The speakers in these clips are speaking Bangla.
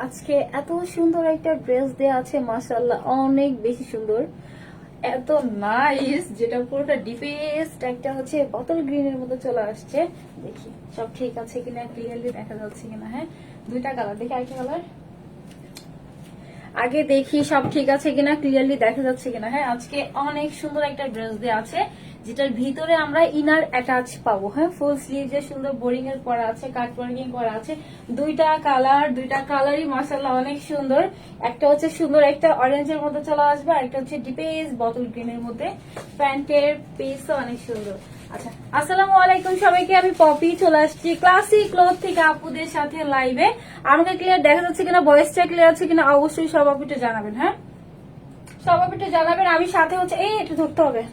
আজকে এত সুন্দর একটা ড্রেস দেয়া আছে, মাশাআল্লাহ অনেক বেশি সুন্দর, এত নাইস, যেটা পুরোটা ডিপেস্ট একটা হচ্ছে বটল গ্রিনের মতো চলে আসছে। দেখি সব ঠিক আছে কিনা, ক্লিয়ারলি দেখা যাচ্ছে কিনা। হ্যাঁ, দুইটা কালার দেখি, আরেকটা কালার আগে দেখি সব ঠিক আছে কিনা, ক্লিয়ারলি দেখা যাচ্ছে কিনা। হ্যাঁ, আজকে অনেক সুন্দর একটা ড্রেস দেওয়া আছে, যেটার ভিতরে আমরা ইনার অ্যাটাচ পাবো। হ্যাঁ, ফুল স্লিভ যে সুন্দর বোরিং এর করা আছে, কাট ওয়ার্কিং করা আছে, দুইটা কালারই মাশাআল্লাহ অনেক সুন্দর। একটা হচ্ছে সুন্দর একটা অরেঞ্জের মধ্যে চলে আসবে, আর একটা হচ্ছে ডিপেস বটল গ্রিনের মধ্যে। প্যান্টের পিসও অনেক সুন্দর। আচ্ছা, আসসালামু আলাইকুম সবাইকে, আমি পপি চলে আসছি ক্লাসিক ক্লথ থেকে আপুদের সাথে লাইভে। আমাকে ক্লিয়ার দেখা যাচ্ছে কিনা, ভয়েসটা ক্লিয়ার আছে কিনা অবশ্যই সব আপু একটু জানাবেন। হ্যাঁ, সব আপু একটু জানাবেন। আমি সাথে হচ্ছে এই একটু ধরতে হবে।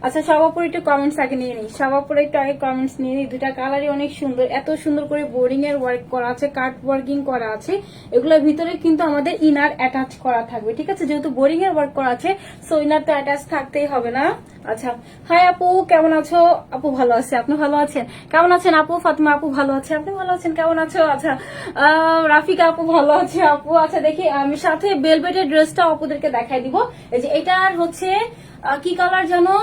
আচ্ছা, সবাপুর একটু কমেন্টস আগে নিয়ে নিই, সবাপুর একটু আগে কমেন্টস নিয়ে নিই। দুটা কালারই অনেক সুন্দর, এত সুন্দর করে বোরিং এর ওয়ার্ক করা আছে, কাট ওয়ার্কিং করা আছে। এগুলোর ভিতরে কিন্তু আমাদের ইনার অ্যাটাচ করা থাকবে, ঠিক আছে। যেহেতু বোরিং এর ওয়ার্ক করা আছে, সো ইনার তো অ্যাটাচ থাকতেই হবে না। আচ্ছা, হাই আপু, কেমন আছো? আপু ভালো আছে, আপনি ভালো আছেন? কেমন আছেন আপু? ফাতিমা আপু ভালো আছে, আপনি ভালো আছেন? কেমন আছো? আচ্ছা, রাফিকা আপু ভালো আছে আপু। আচ্ছা, দেখি আমি সাথে বেলভেটের ড্রেসটা আপুদেরকে দেখাই দিব। এই যে এটার হচ্ছে কি কালার জানো?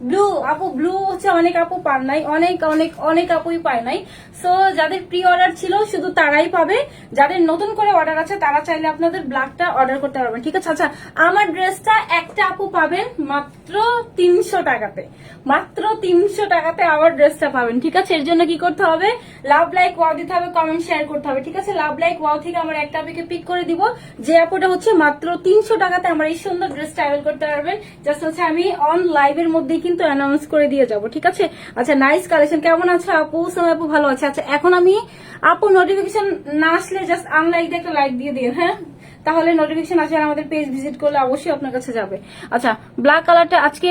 ব্লু আপু, ব্লু হচ্ছে অনেক আপু পান নাই, অনেক অনেক অনেক আপুই পায় নাই। সো যাদের প্রি অর্ডার ছিল শুধু তারাই পাবে, যাদের নতুন করে অর্ডার আছে তারা চাইলে আপনাদের ব্ল্যাকটা অর্ডার করতে পারবেন, ঠিক আছে। আচ্ছা, আমার ড্রেসটা একটা আপু পাবেন মাত্র 300 টাকাতে, মাত্র 300 টাকাতে আমার ড্রেসটা পাবেন, ঠিক আছে। এর জন্য কি করতে হবে? লাভ লাইক ওয়াও দিতে হবে, কমেন্ট শেয়ার করতে হবে, ঠিক আছে। লাভ লাইক ওয়াও থেকে আমার একটা আপুকে পিক করে দিব, যে আপুটা হচ্ছে মাত্র 300 টাকাতে আমার এই সুন্দর ড্রেসটা অ্যাভেল করতে পারবেন। জাস্ট হচ্ছে আমি অন লাইভের মধ্যেই কিন্তু অ্যানাউন্স করে দিয়ে যাব, ঠিক আছে। আচ্ছা, নাইস কালেকশন। কেমন আছে আপু? সোনা আপু ভালো আছে। আচ্ছা, এখন আমি আপু নোটিফিকেশন না আসলে জাস্ট আনলাইক দিয়ে একটা লাইক দিয়ে দিন, হ্যাঁ, তাহলে নোটিফিকেশন আসে, আর আমাদের পেজ ভিজিট করলে অবশ্যই আপনার কাছে যাবে। আচ্ছা, ব্ল্যাক কালারটা আজকে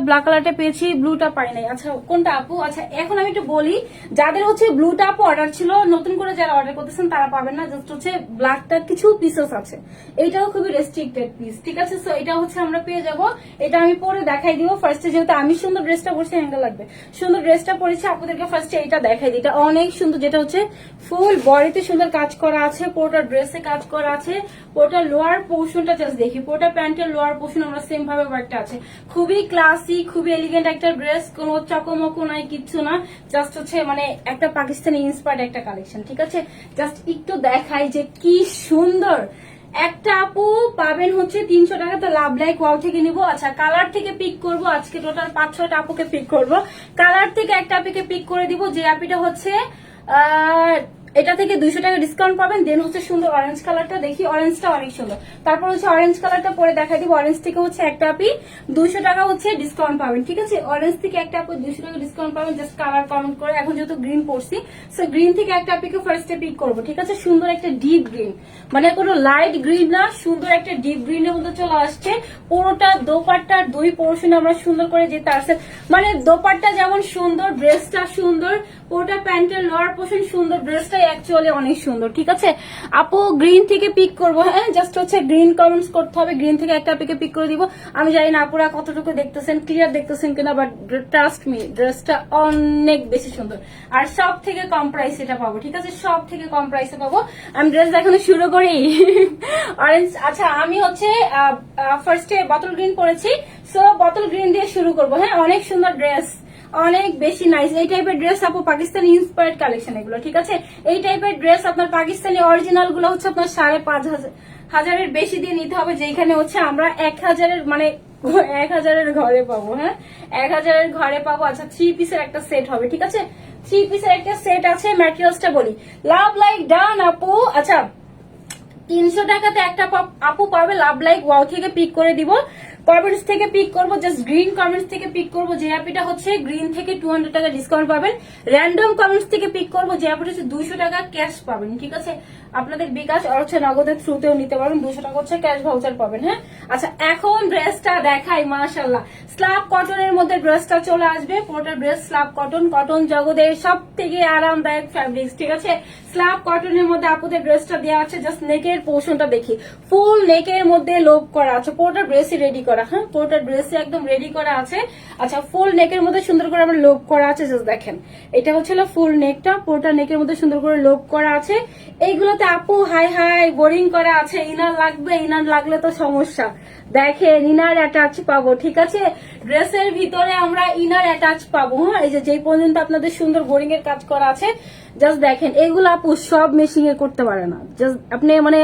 ব্ল্যাক কালারটা পেয়েছি, ব্লুটা পাই নাই। আচ্ছা, কোনটা আপু? আচ্ছা, এখন আমি একটু বলি, যাদের হচ্ছে ব্লুটা আপু অর্ডার ছিল, নতুন করে যারা অর্ডার করতেছেন তারা পাবেন না। জাস্ট হচ্ছে ব্ল্যাকটা কিছু পিসেস আছে, এইটাও খুবই রেস্ট্রিক্টেড পিস, ঠিক আছে। সো এটা হচ্ছে আমরা পেয়ে যাব, এটা আমি পরে দেখাই দিব। ফার্স্টে যেহেতু আমি সুন্দর ড্রেসটা পরছি, হ্যাঙ্গা লাগবে, সুন্দর ড্রেসটা পরেছি, আপনাদেরকে ফার্স্টে এটা দেখাই দিই। এটা অনেক সুন্দর, যেটা হচ্ছে ফুল বডিতে সুন্দর কাজ করা আছে, পুরোটা ড্রেসে কাজ করা আছে, পুরোটা লোয়ার পোর্শনটা জাস্ট দেখি, পুরোটা প্যান্টের লোয়ার পোর্শন আমরা সেম ভাবে ওয়ার্কটা আছে। খুবই ক্লাসি, খুবই এলিগেন্ট একটা ড্রেস, কোনো চকমকো নাই, কিচ্ছু না, জাস্ট হচ্ছে মানে একটা পাকিস্তানি ইন্সপায়ার্ড একটা কালেকশন, ঠিক আছে। জাস্ট একটু দেখাই যে কি সুন্দর। একটা আপু পাবেন হচ্ছে 300 টাকা, তো লাভ লাইক ওয়াও থেকে নিব। আচ্ছা, কালার থেকে পিক করব, আজকে টোটাল 5-6টা আপুকে পিক করব। কালার থেকে একটা আপুকে পিক করে দিব, যে আপিটা হচ্ছে এটা থেকে 200 টাকা ডিসকাউন্ট পাবেন। দেন হচ্ছে সুন্দর অরেঞ্জ কালারটা দেখি, অরেঞ্জটা অনেক সুন্দর। তারপর হচ্ছে অরেঞ্জ কালারটা পরে দেখা দিব। অরেঞ্জ থেকে হচ্ছে একটা আপি 200 টাকা হচ্ছে ডিসকাউন্ট পাবেন, ঠিক আছে। অরেঞ্জ থেকে একটা আপু 200 টাকা ডিসকাউন্ট পাবেন, জাস্ট কালার কমেন্ট করে। এখন যেহেতু গ্রিন পড়ছি, সো গ্রিন থেকে একটা আপিকে ফার্স্টে পিক করবো, ঠিক আছে। সুন্দর একটা ডিপ গ্রিন, মানে কোনো লাইট গ্রিন না, সুন্দর একটা ডিপ গ্রিনের মধ্যে চলে আসছে। পুরোটা দোপাট্টার দুই পোর্শনে আমরা সুন্দর করে যেতে আসছে, মানে দোপাট্টা যেমন সুন্দর, ড্রেসটা সুন্দর, পুরোটা প্যান্টের লোয়ার পোর্শন সুন্দর, ড্রেসটাই অ্যাকচুয়ালি অনেক সুন্দর, ঠিক আছে। আপু গ্রিন থেকে পিক করবো, হ্যাঁ, জাস্ট হচ্ছে গ্রিন কমেন্টস করতে হবে, গ্রিন থেকে একটা পিকে পিক করে দিব। আমি জানি না আপুরা কতটুকু দেখতেছেন, ক্লিয়ার দেখতেছেন কিনা, বাট ট্রাস্ট মি, ড্রেসটা অনেক বেশি সুন্দর, আর সব থেকে কম প্রাইস এটা পাবো, ঠিক আছে, সব থেকে কম প্রাইসে পাবো। আমি ড্রেস দেখানো শুরু করি। অরেঞ্জ, আচ্ছা, আমি হচ্ছে ফার্স্টে বটল গ্রিন পরেছি, সো বটল গ্রিন দিয়ে শুরু করবো। হ্যাঁ, অনেক সুন্দর ড্রেস, অনেক বেশি নাইস। এই টাইপের ড্রেস আপু পাকিস্তানি ইন্সপায়ার্ড কালেকশন এগুলো, ঠিক আছে। এই টাইপের ড্রেস আপনার পাকিস্তানি অরিজিনাল গুলো হচ্ছে আপনার 5,500 বেশি দিয়ে নিতে হবে, যেখানে হচ্ছে আমরা 1,000 মানে 1,000 ঘরে পাবো। হ্যাঁ, 1,000 ঘরে পাবো। আচ্ছা, 3 পিসের একটা সেট হবে, ঠিক আছে, 3 পিসের একটা সেট আছে। ম্যাটেরিয়ালসটা বলি, লাভ লাইক ডান আপু। আচ্ছা, 300 টাকাতে একটা আপু পাবে, লাভ লাইক ওয়াও থেকে পিক করে দিব। কমেন্টস থেকে পিক করবো, জাস্ট গ্রিন কমেন্টস থেকে পিক করবো, যে অ্যাপিটা হচ্ছে গ্রিন থেকে 200 টাকা ডিসকাউন্ট পাবেন। র্যান্ডম কমেন্টস থেকে পিক করবো, যে অ্যাপিটা হচ্ছে 200 টাকা ক্যাশ পাবেন, ঠিক আছে। আপনাদের বিকাশ আর হচ্ছে নগদের থ্রুতেও নিতে পারবেন, 200 টাকা হচ্ছে ক্যাশ ভাউচার পাবেন। হ্যাঁ, আচ্ছা, এখন ড্রেসটা দেখাই। মাশাআল্লাহ, স্ল্যাব কটনের মধ্যে ড্রেসটা চলে আসবে। পুরোটা ড্রেস স্ল্যাব কটন, কটন জগতের সব থেকে আরামদায়ক ফ্যাব্রিক্স, ঠিক আছে। স্ল্যাব কটনের মধ্যে আপুদের ড্রেসটা দেওয়া আছে। জাস্ট নেকের পোর্শনটা দেখি, ফুল নেকের মধ্যে লোভ করা আছে, পুরোটা ড্রেসই রেডি করা। হ্যাঁ, পুরোটা ড্রেসই একদম রেডি করা আছে। আচ্ছা, ফুল নেকের মধ্যে সুন্দর করে আমরা লোভ করা আছে, জাস্ট দেখেন, এটা হচ্ছে ফুল নেকটা, পুরোটা নেকের মধ্যে সুন্দর করে লোভ করা আছে। এইগুলোতে বলতে আপু হাই হাই বোরিং করা আছে, ইনার লাগবে, ইনার লাগলে তো সমস্যা। দেখেন ইনার অ্যাটাচ পাবো, ঠিক আছে, ড্রেসের ভিতরে আমরা ইনার অ্যাটাচ পাবো। হ্যাঁ, এই যে পর্যন্ত আপনাদের সুন্দর বোরিং এর কাজ করা আছে, জাস্ট দেখেন এগুলো আপু সব মেশিং এ করতে পারে না, জাস্ট আপনি মানে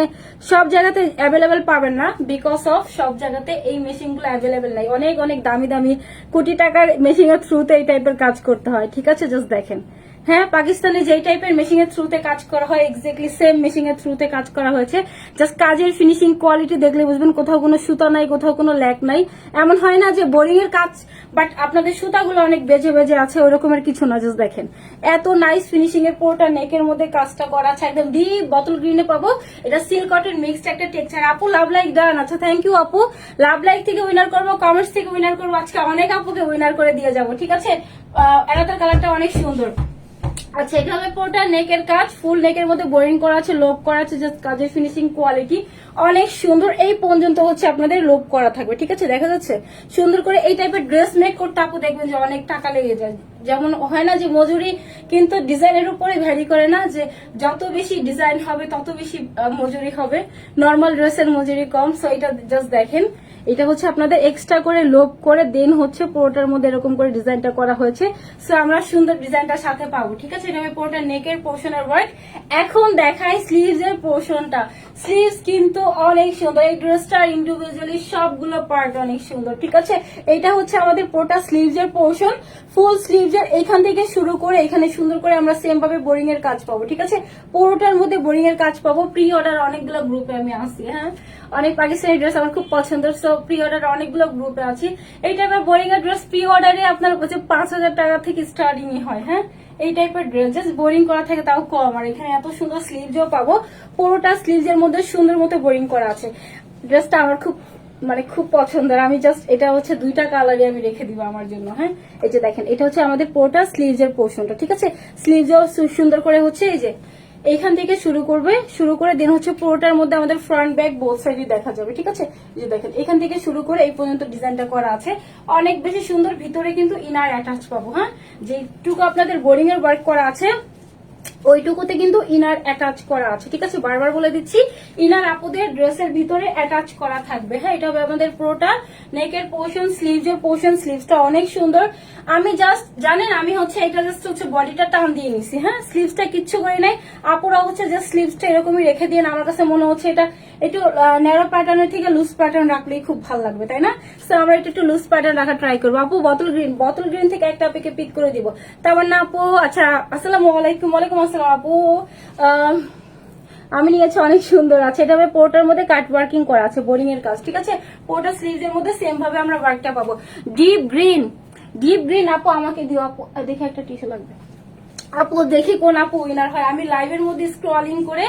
সব জায়গাতে অ্যাভেলেবেল পাবেন না, বিকজ অফ সব জায়গাতে এই মেশিন গুলো অ্যাভেলেবেল নাই। অনেক অনেক দামি দামি কোটি টাকার মেশিন এর থ্রুতে এই টাইপের কাজ করতে হয়, ঠিক আছে। জাস্ট দেখেন, হ্যাঁ, পাকিস্তানে যেই টাইপের মেশিন এর থ্রুতে কাজ করা হয় এক্স্যাক্টলি সেম মেশিন এর থ্রুতে কাজ করা হয়েছে। জাস্ট কাজের ফিনিশিং কোয়ালিটি দেখলে বুঝবেন কোথাও কোনো সুতা নাই, কোথাও কোনো ল্যাক নাই। এমন হয় না যে বোরিং এর কাজ বাট আপনাদের সুতাগুলো অনেক বেজে বেজে আছে, ওই রকমের কিছু না। জাস্ট দেখেন এত নাইস ফিনিশিং এর পুরোটা নেকের মধ্যে কাজটা করা আছে, একদম ডিপ বটল গ্রিনে পাবো। এটা সিল্ক কটন মিক্সড একটা টেক্সচার। আপু লাভ লাইক ডান, আচ্ছা থ্যাংক ইউ আপু। লাভ লাইক থেকে উইনার করবো, কমেন্টস থেকে উইনার করবো, আজকে অনেক আপুকে উইনার করে দিয়ে যাবো, ঠিক আছে। এনাদের কালারটা অনেক সুন্দর। আচ্ছা, এটা হবে পুরোটা নেকের কাজ, ফুল নেকের মধ্যে বোরিং করা আছে, লোভ করা আছে, জাস্ট কাজের ফিনিশিং কোয়ালিটি অনেক সুন্দর। এই পর্যন্ত হচ্ছে আপনাদের লোভ করা থাকবে, ঠিক আছে, দেখা যাচ্ছে সুন্দর করে। এই টাইপের ড্রেস মেক করতে আপু দেখবেন যে অনেক টাকা লেগে যায়। যেমন হয় না যে মজুরি কিন্তু ডিজাইনের উপরে ভ্যারি করে না, যে যত বেশি ডিজাইন হবে তত বেশি মজুরি হবে, নর্মাল ড্রেসের মজুরি কম। সো এটা জাস্ট দেখেন, এটা হচ্ছে আপনাদের এক্সট্রা করে লোভ করে দেন হচ্ছে পুরোটার মধ্যে এরকম করে ডিজাইনটা করা হয়েছে। সো আমরা সুন্দর ডিজাইনটার সাথে পাবো, ঠিক আছে। এটা পুরোটা নেকের পোর্শনের ওয়ার্ক। এখন দেখাই স্লিভস এর পোর্শনটা। স্লিভস কিন্তু অনেক সুন্দর, এই ড্রেসটা ইন্ডিভিজুয়ালি সবগুলো পার্ট অনেক সুন্দর, ঠিক আছে। এটা হচ্ছে আমাদের পুরোটা স্লিভস এর পোর্শন, ফুল স্লিভস এর এখান থেকে শুরু করে এখানে সুন্দর করে আমরা সেম ভাবে বোরিং এর কাজ পাবো, ঠিক আছে। পুরোটার মধ্যে বোরিং এর কাজ পাবো। প্রি অর্ডার অনেকগুলো গ্রুপে আমি আসি, হ্যাঁ, অনেক পাকিস্তানি ড্রেস আমার খুব পছন্দের, সো প্রি অর্ডার অনেকগুলো গ্রুপে আছি। এই টাইপের বোরিং এর ড্রেস প্রি অর্ডারে আপনার হচ্ছে 5,000 টাকা থেকে স্টার্টিং হয়, হ্যাঁ। এই টাইপের ড্রেস জাস্ট বোরিং করা থাকে তাও কম, আর এখানে এত সুন্দর স্লিভসও পাবো। পুরোটা স্লিভস এর মধ্যে সুন্দর মতো বোরিং করা আছে। ড্রেসটা আমার খুব মানে খুব পছন্দের। আমি জাস্ট এটা হচ্ছে 2টা কালারই আমি রেখে দিব আমার জন্য, হ্যাঁ। এই যে দেখেন, এটা হচ্ছে আমাদের পুরোটা স্লিভস এর পোর্শনটা, ঠিক আছে। স্লিভসও সুন্দর করে হচ্ছে এই যে এইখান থেকে শুরু করে দেন হচ্ছে পুরোটার মধ্যে আমাদের ফ্রন্ট ব্যাক বোথ সাইডই দেখা যাবে, ঠিক আছে। এই যে দেখেন এখান থেকে শুরু করে এই পর্যন্ত ডিজাইনটা করা আছে, অনেক বেশি সুন্দর। ভিতরে কিন্তু ইনার অ্যাটাচ পাবো, হ্যাঁ, যেটুকু আপনাদের বোরিং এর ওয়ার্ক করা আছে ওইটুকুতে কিন্তু ইনার অ্যাটাচ করা আছে, ঠিক আছে। বারবার বলে দিচ্ছি, ইনার আপুদের ড্রেসের ভিতরে অ্যাটাচ করা থাকবে, হ্যাঁ। এটা হবে আমাদের পুরোটা নেকের পোর্শন, স্লিভস এর পোর্শন। স্লিভসটা অনেক সুন্দর। আমি জাস্ট জানেন আমি হচ্ছে এটা জাস্ট হচ্ছে বডিটা টান দিয়ে নিছি, হ্যাঁ, স্লিভসটা কিচ্ছু করে নাই। আপুরা হচ্ছে যে স্লিভসটা এরকমই রেখে দিয়ে, আমার কাছে মনে হচ্ছে এটা একটু ন্যারো প্যাটার্নের থেকে লুজ প্যাটার্ন রাখলেই খুব ভালো লাগবে, তাই না। সো আমরা একটু লুজ প্যাটার্ন রাখা ট্রাই করবো। আপু বটল গ্রিন থেকে একটা আপনাকে পিক করে দিব, তারপর না আপু। আচ্ছা, আসসালামু আলাইকুম। ওয়ালাইকুম আসসালাম আপু। আমি নিয়েছি, অনেক সুন্দর আছে। এটা পোর্টার মধ্যে কাট ওয়ার্কিং করা আছে, বোরিং এর কাজ, ঠিক আছে। পোর্টার স্লিভস এর মধ্যে সেম ভাবে আমরা ওয়ার্কটা পাবো। ডিপ গ্রিন আপু আমাকে দিও আপু, দেখে একটা টিস্যু লাগবে আপু, দেখি কোন আপু উইনার হয়। আমি লাইভের মধ্যে স্ক্রলিং করে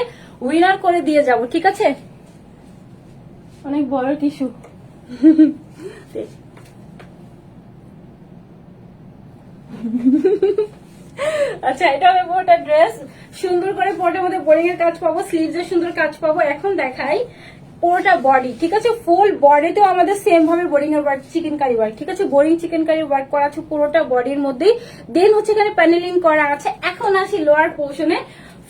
উইনার করে দিয়ে যাব, ঠিক আছে। অনেক বড় টিস্যু। আচ্ছা, এটা হবে পুরোটা ড্রেস, সুন্দর করে পুরোটার মধ্যে বোরিং এর কাজ পাবো, স্লিভস এর সুন্দর কাজ পাবো। এখন দেখাই পুরোটা বডি, ঠিক আছে। ফুল বডিতেও আমাদের সেম ভাবে বোরিং এর ওয়ার্ক, চিকেন কারি ওয়ার্ক, ঠিক আছে। বোরিং চিকেন কারি ওয়ার্ক করা আছে পুরোটা বডির মধ্যেই। দেন হচ্ছে এখানে প্যানেলিং করা আছে। এখন আসি লোয়ার পোর্শনে।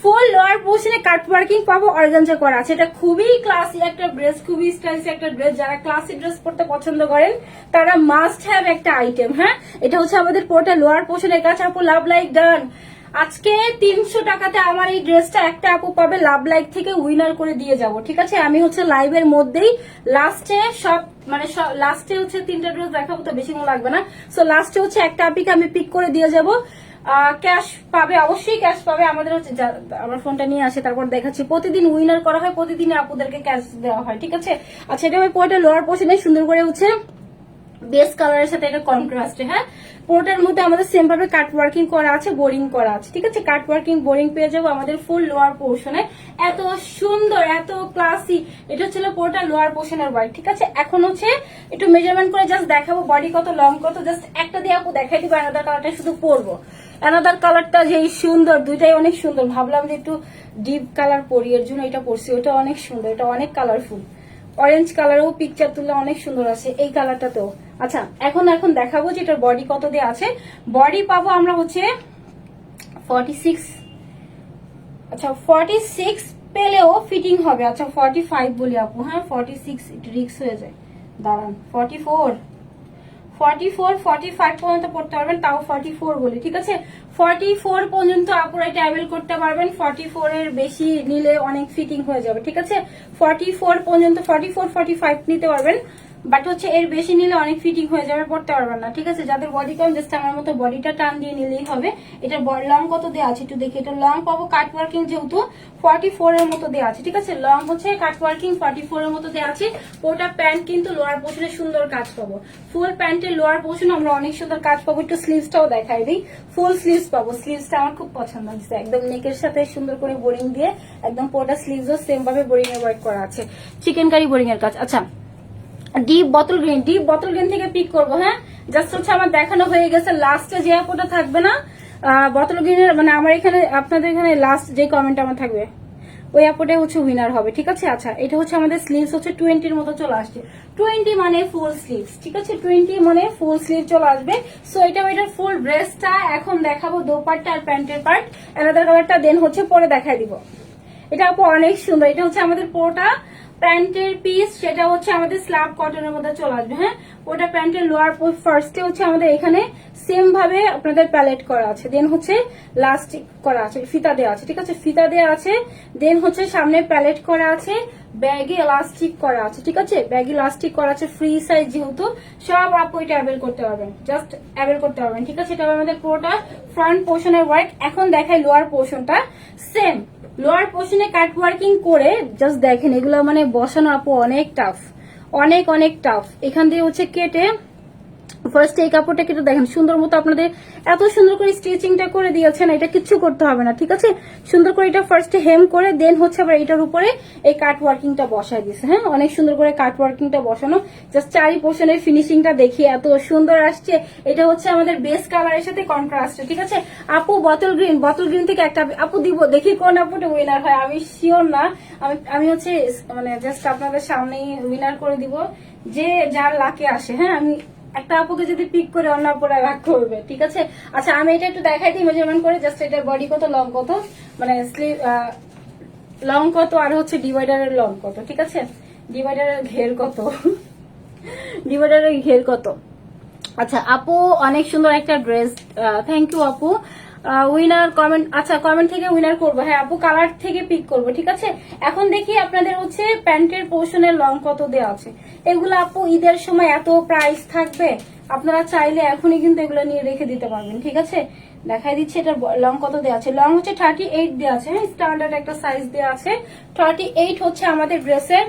ফুল লোয়ার পোর্শনে কাট ওয়ার্কিং পাবো, অর্গানজা করা আছে। এটা খুবই ক্লাসি একটা ড্রেস, খুবই স্টাইলিশ একটা ড্রেস। যারা ক্লাসি ড্রেস পরতে পছন্দ করেন তারা মাস্ট হ্যাভ একটা আইটেম, হ্যাঁ। এটা হচ্ছে আমাদের পুরোটা লোয়ার পোর্শনের কাছে। আপু লাভ লাইক ডান। আজকে 300 টাকাতে আমার এই ড্রেসটা একটা আপু পাবে, লাভ লাইক থেকে উইনার করে দিয়ে যাব, ঠিক আছে। আমি হচ্ছে লাইভের মধ্যেই লাস্টে সব মানে লাস্টে হচ্ছে 3টা ড্রেস দেখাবো, তো বেশি মনে লাগবে না। সো লাস্টে হচ্ছে একটা আপিকে আমি পিক করে দিয়ে যাব। ক্যাশ পাবে, অবশ্যই ক্যাশ পাবে। আমাদের হচ্ছে আমার ফোনটা নিয়ে আসে, তারপর দেখাচ্ছি। প্রতিদিন উইনার করা হয়, প্রতিদিনই আপুদেরকে ক্যাশ দেওয়া হয়, ঠিক আছে। আচ্ছা, এটা আমি পুরোটা লোয়ার পোর্শনে সুন্দর করে হচ্ছে বেস কালারের সাথে এটা কন্ট্রাস্টে, হ্যাঁ। পুরোটার মধ্যে আমাদের সেম ভাবে কাট ওয়ার্কিং করা আছে, বোরিং করা আছে, ঠিক আছে। কাট ওয়ার্কিং বোরিং পেয়ে যাবো আমাদের ফুল লোয়ার পোর্শনে। এত সুন্দর, এত ক্লাসি। এটা হচ্ছে পুরোটা লোয়ার পোর্শনের ওয়ার্ক, ঠিক আছে। এখন হচ্ছে একটু মেজারমেন্ট করে জাস্ট দেখাবো বডি কত, লং কত, জাস্ট একটা দিয়ে আপু দেখাই দিব। অ্যানাদার কালারটা শুধু পরবো, অ্যানাদার কালারটা যেই সুন্দর, দুইটাই অনেক সুন্দর। ভাবলাম যে একটু ডিপ কালার পরি, এর জন্য এটা পরছি। ওটা অনেক সুন্দর, এটা অনেক কালারফুল। অরেঞ্জ কালারও পিকচার তুললে অনেক সুন্দর আছে, এই কালারটাতেও। আচ্ছা, এখন দেখাবো যে এটার বডি কত দিয়ে আছে। বডি পাবো আমরা হচ্ছে 46, আচ্ছা 46 পেলেও ফিটিং হবে। আচ্ছা 45 বলি আপু, হ্যাঁ 46 একটু রিস্ক হয়ে যায়, দাঁড়ান 44 45 পর্যন্ত পড়তে পারবেন, তাও 44 বলি, ঠিক আছে 44 পর্যন্ত আপুরা এটা অ্যাভেল করতে পারবেন। 44 এর বেশি নিলে অনেক ফিটিং হয়ে যাবে, ঠিক আছে 44 পর্যন্ত 45 নিতে পারবেন, বাট হচ্ছে এর বেশি নিলে অনেক ফিটিং হয়ে যাবে, পড়তে পারবেন না, ঠিক আছে। যাদের বডি কম জাস্ট আমার মতো বডিটা টান দিয়ে নিলেই হবে। এটার লং কত দেওয়া আছে একটু দেখি, এটা লং পাবো কাট ওয়ার্কিং যেহেতু 44 এর মতো দেওয়া আছে, ঠিক আছে লং হচ্ছে কাট ওয়ার্কিং 44 এর মতো দেওয়া আছে। ওটা প্যান্ট কিন্তু লোয়ার পোর্শনে সুন্দর কাজ পাবো, ফুল প্যান্টের লোয়ার পোর্শন আমরা অনেক সুন্দর কাজ পাবো। একটু স্লিভসটাও দেখাই দিই, ফুল স্লিভস পাবো, স্লিভসটা আমার খুব পছন্দ হচ্ছে, একদম নেকের সাথে সুন্দর করে বোরিং দিয়ে একদম পুরোটা স্লিভসও সেম ভাবে বোরিং এর ওয়ার্ক করা আছে, চিকেন কারি বোরিং এর কাজ। আচ্ছা ডিপ বটল গ্রিন থেকে পিক করবো, হ্যাঁ জাস্ট হচ্ছে আমার দেখানো হয়ে গেছে। লাস্টে যে আপুটা থাকবে না বটল গ্রিনের, মানে আমার এখানে আপনাদের এখানে লাস্ট যে কমেন্ট আমার থাকবে ওই আপুটাই হচ্ছে উইনার হবে, ঠিক আছে। আচ্ছা এটা হচ্ছে আমাদের স্লিভস হচ্ছে 20 মতো চলে আসছে, 20 মানে ফুল স্লিভস, ঠিক আছে 20 মানে ফুল স্লিভ চলে আসবে। সো এটার ফুল ড্রেসটা এখন দেখাবো, দোপাট্টা আর প্যান্টের পার্ট আলাদা কালারটা দেন হচ্ছে পরে দেখাই দিব। এটা আপু অনেক সুন্দর, এটা হচ্ছে আমাদের পুরোটা প্যান্টের পিস, সেটা হচ্ছে আমাদের স্ল্যাব কটনের মধ্যে চলে আসবে, হ্যাঁ ওটা প্যান্টের লোয়ার ফার্স্টে হচ্ছে আমাদের এখানে সেম ভাবে আপনাদের প্যালেট করা আছে, দেন হচ্ছে লাস্টিক করা আছে, ফিতা দেওয়া আছে, ঠিক আছে ফিতা দেওয়া আছে, দেন হচ্ছে সামনে প্যালেট করা আছে, ব্যাগে ইলাস্টিক করা আছে, ঠিক আছে ব্যাগ ইলাস্টিক করা আছে, ফ্রি সাইজ যেহেতু সব আপু এটা অ্যাভেল করতে পারবেন, জাস্ট অ্যাভেল করতে পারবেন, ঠিক আছে। এটা আমাদের পুরোটা ফ্রন্ট পোর্শনের ওয়ার্ক। এখন দেখাই লোয়ার পোর্শনটা, সেম লোয়ার পোর্শনে কাট ওয়ার্কিং করে জাস্ট দেখেন এগুলো মানে বসানো আপু অনেক টাফ, অনেক টাফ। এখান দিয়ে হচ্ছে কেটে ফার্স্ট এই কাপড়টা কেটে দেখেন সুন্দর মতো আপনাদের এত সুন্দর করে স্টিচিংটা করে দিয়েছেন, এটা কিচ্ছু করতে হবে না, ঠিক আছে সুন্দর করে এটা ফার্স্টে হেম করে দেন হচ্ছে আবার এটার উপরে এই কাট ওয়ার্কিংটা বসায় দিছে, হ্যাঁ অনেক সুন্দর করে কাট ওয়ার্কিংটা বসানো। জাস্ট চারি পোর্শনের ফিনিশিংটা দেখি এত সুন্দর আসছে। এটা হচ্ছে আমাদের বেস কালারের সাথে কন্ট্রাস্টে, ঠিক আছে আপু বটল গ্রিন থেকে একটা আপু দিব, দেখি কোন আপুটা উইনার হয়, আমি শিওর না, আমি হচ্ছে মানে জাস্ট আপনাদের সামনেই উইনার করে দিব, যে যার লাকে আসে, হ্যাঁ আমি একটা আপুকে যদি পিক করে অন্য আপুরা রাগ করবে, ঠিক আছে। আচ্ছা আমি এটা একটু দেখাই দিই মেজারমেন্ট করে, জাস্ট এটার বডি কত লং কত, মানে স্লিভ লং কত আর হচ্ছে ডিভাইডারের লং কত, ঠিক আছে ডিভাইডারের ঘের কত ডিভাইডারের ঘের কত। আচ্ছা আপু অনেক সুন্দর একটা ড্রেস, থ্যাংক ইউ আপু। উইনার কমেন্ট, আচ্ছা কমেন্ট থেকে উইনার করবো, হ্যাঁ আপু কালার থেকে পিক করবো, ঠিক আছে। এখন দেখি আপনাদের হচ্ছে প্যান্টের পোর্শনের লং কত দেওয়া আছে, এগুলো আপু ঈদের সময় এত প্রাইস থাকবে, আপনারা চাইলে এখনই কিন্তু এগুলো নিয়ে রেখে দিতে পারবেন, ঠিক আছে দেখাই দিচ্ছি। এটার লং কত দেওয়া আছে, লং হচ্ছে 38 দেওয়া আছে, হ্যাঁ স্ট্যান্ডার্ড একটা সাইজ দেওয়া আছে, 38 হচ্ছে আমাদের ড্রেসের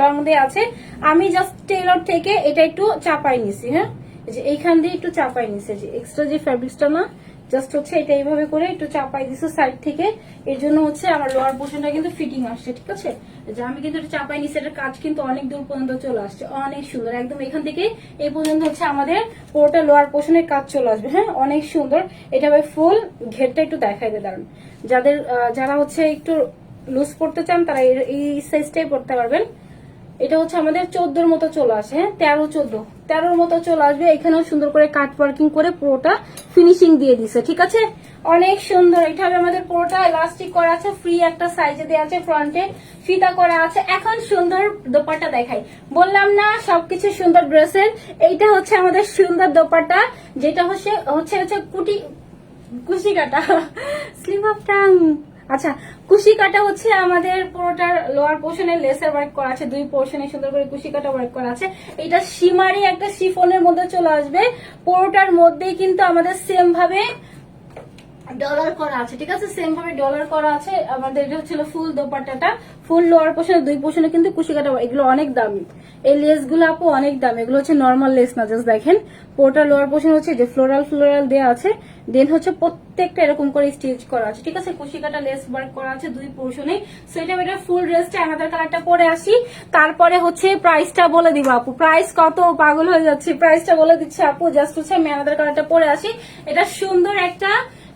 লং দেওয়া আছে। আমি জাস্ট টেলর থেকে এটা একটু চাপাই নিছি, হ্যাঁ যে এইখান দিয়ে একটু চাপাই নিছে, যে এক্সট্রা যে ফ্যাব্রিক্সটা না জাস্ট হচ্ছে এটা এইভাবে করে একটু চাপাই দিছে সাইড থেকে, এর জন্য হচ্ছে আমার লোয়ার পোর্শনটা কিন্তু ফিটিং আসছে, ঠিক আছে যে আমি কিন্তু এটা চাপাই নিছি, এটার কাজ কিন্তু অনেক দূর পর্যন্ত চলে আসছে, অনেক সুন্দর একদম এখান থেকে এই পর্যন্ত হচ্ছে আমাদের পুরোটা লোয়ার পোর্শনের কাজ চলে আসবে, হ্যাঁ অনেক সুন্দর। এটা ফুল ঘেরটা একটু দেখাই দিয়ে দাঁড়ান, যারা হচ্ছে একটু লুজ পড়তে চান তারা এই সাইজটাই পড়তে পারবেন। এটা হচ্ছে আমাদের 14 মতো চলে আসে, হ্যাঁ 13 মতো চলে আসবে। এখানেও সুন্দর করে কাট ওয়ার্কিং করে পুরোটা ফিনিশিং দিয়ে দিছে, ঠিক আছে অনেক সুন্দর। এটা হবে আমাদের পুরোটা ইলাস্টিক করা আছে, ফ্রি একটা সাইজে দেওয়া আছে, ফ্রন্টে ফিতা করা আছে। এখন সুন্দর দোপাট্টা দেখাই, বললাম না সবকিছু সুন্দর ড্রেসের, এইটা হচ্ছে আমাদের সুন্দর দোপাট্টা, যেটা হচ্ছে কুশি কাটা স্লিভ অফ টাং। আচ্ছা কুশি কাটা হচ্ছে আমাদের পুরোটার লোয়ার পোর্শনে লেসের ওয়ার্ক করা আছে, দুই পোর্শনে সুন্দর করে কুশি কাটা ওয়ার্ক করা আছে। এটা সীমারি একটা শিফনের মধ্যে চলে আসবে, পুরোটার মধ্যেই কিন্তু আমাদের সেম ভাবে ডলার করা আছে, ঠিক আছে সেম ভাবে ডলার করা আছে আমাদের। এটা হচ্ছিল ফুল দোপাট্টাটা, ফুল লোয়ার পোর্শনে দুই পোর্শনে কিন্তু কুশি কাটা, এগুলো অনেক দামি, এই লেস গুলো আপু অনেক দামি, এগুলো হচ্ছে নর্মাল লেস না, জাস্ট দেখেন পুরোটা লোয়ার পোর্শন হচ্ছে যে ফ্লোরাল দেওয়া আছে, দেন হচ্ছে প্রত্যেকটা এরকম করে স্টিচ করা আছে, ঠিক আছে কুশি কাটা লেস ওয়ার্ক করা আছে দুই পোর্শনে। সো এটা ফুল ড্রেসটা আমাদের কালারটা পরে আসি, তারপরে হচ্ছে প্রাইসটা বলে দিব আপু, প্রাইস কত পাগল হয়ে যাচ্ছে, প্রাইসটা বলে দিচ্ছে আপু, জাস্ট হচ্ছে আমি আমাদের কালারটা পরে আসি। এটা সুন্দর একটা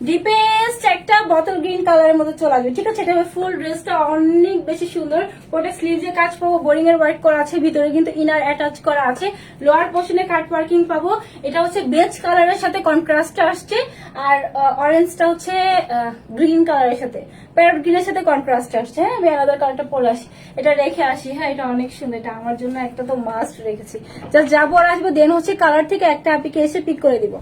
ডিপেস্ট একটা বটল গ্রিন কালারের মধ্যে চলে আসবে, ঠিক আছে। এটা ফুল ড্রেসটা অনেক বেশি সুন্দর। ওটা স্লিভসে কাজ পাবো, বোরিং এর ওয়ার্ক করা আছে, ভিতরে কিন্তু ইনার অ্যাটাচ করা আছে, লোয়ার পোর্শনে কাট ওয়ার্কিং পাবো। এটা হচ্ছে বেজ কালারের সাথে কন্ট্রাস্ট আসছে, আর অরেঞ্জটা হচ্ছে গ্রিন কালারের সাথে, প্যারট গ্রিনের সাথে কন্ট্রাস্ট আসছে। হ্যাঁ, আমি আলাদা কালারটা পরে আসি, এটা রেখে আসি। হ্যাঁ, এটা অনেক সুন্দর, এটা আমার জন্য একটা তো মাস্ট রেখেছি। জাস্ট যাবো আর আসবো, দেন হচ্ছে কালার থেকে একটা আপিকে এসে পিক করে দিব।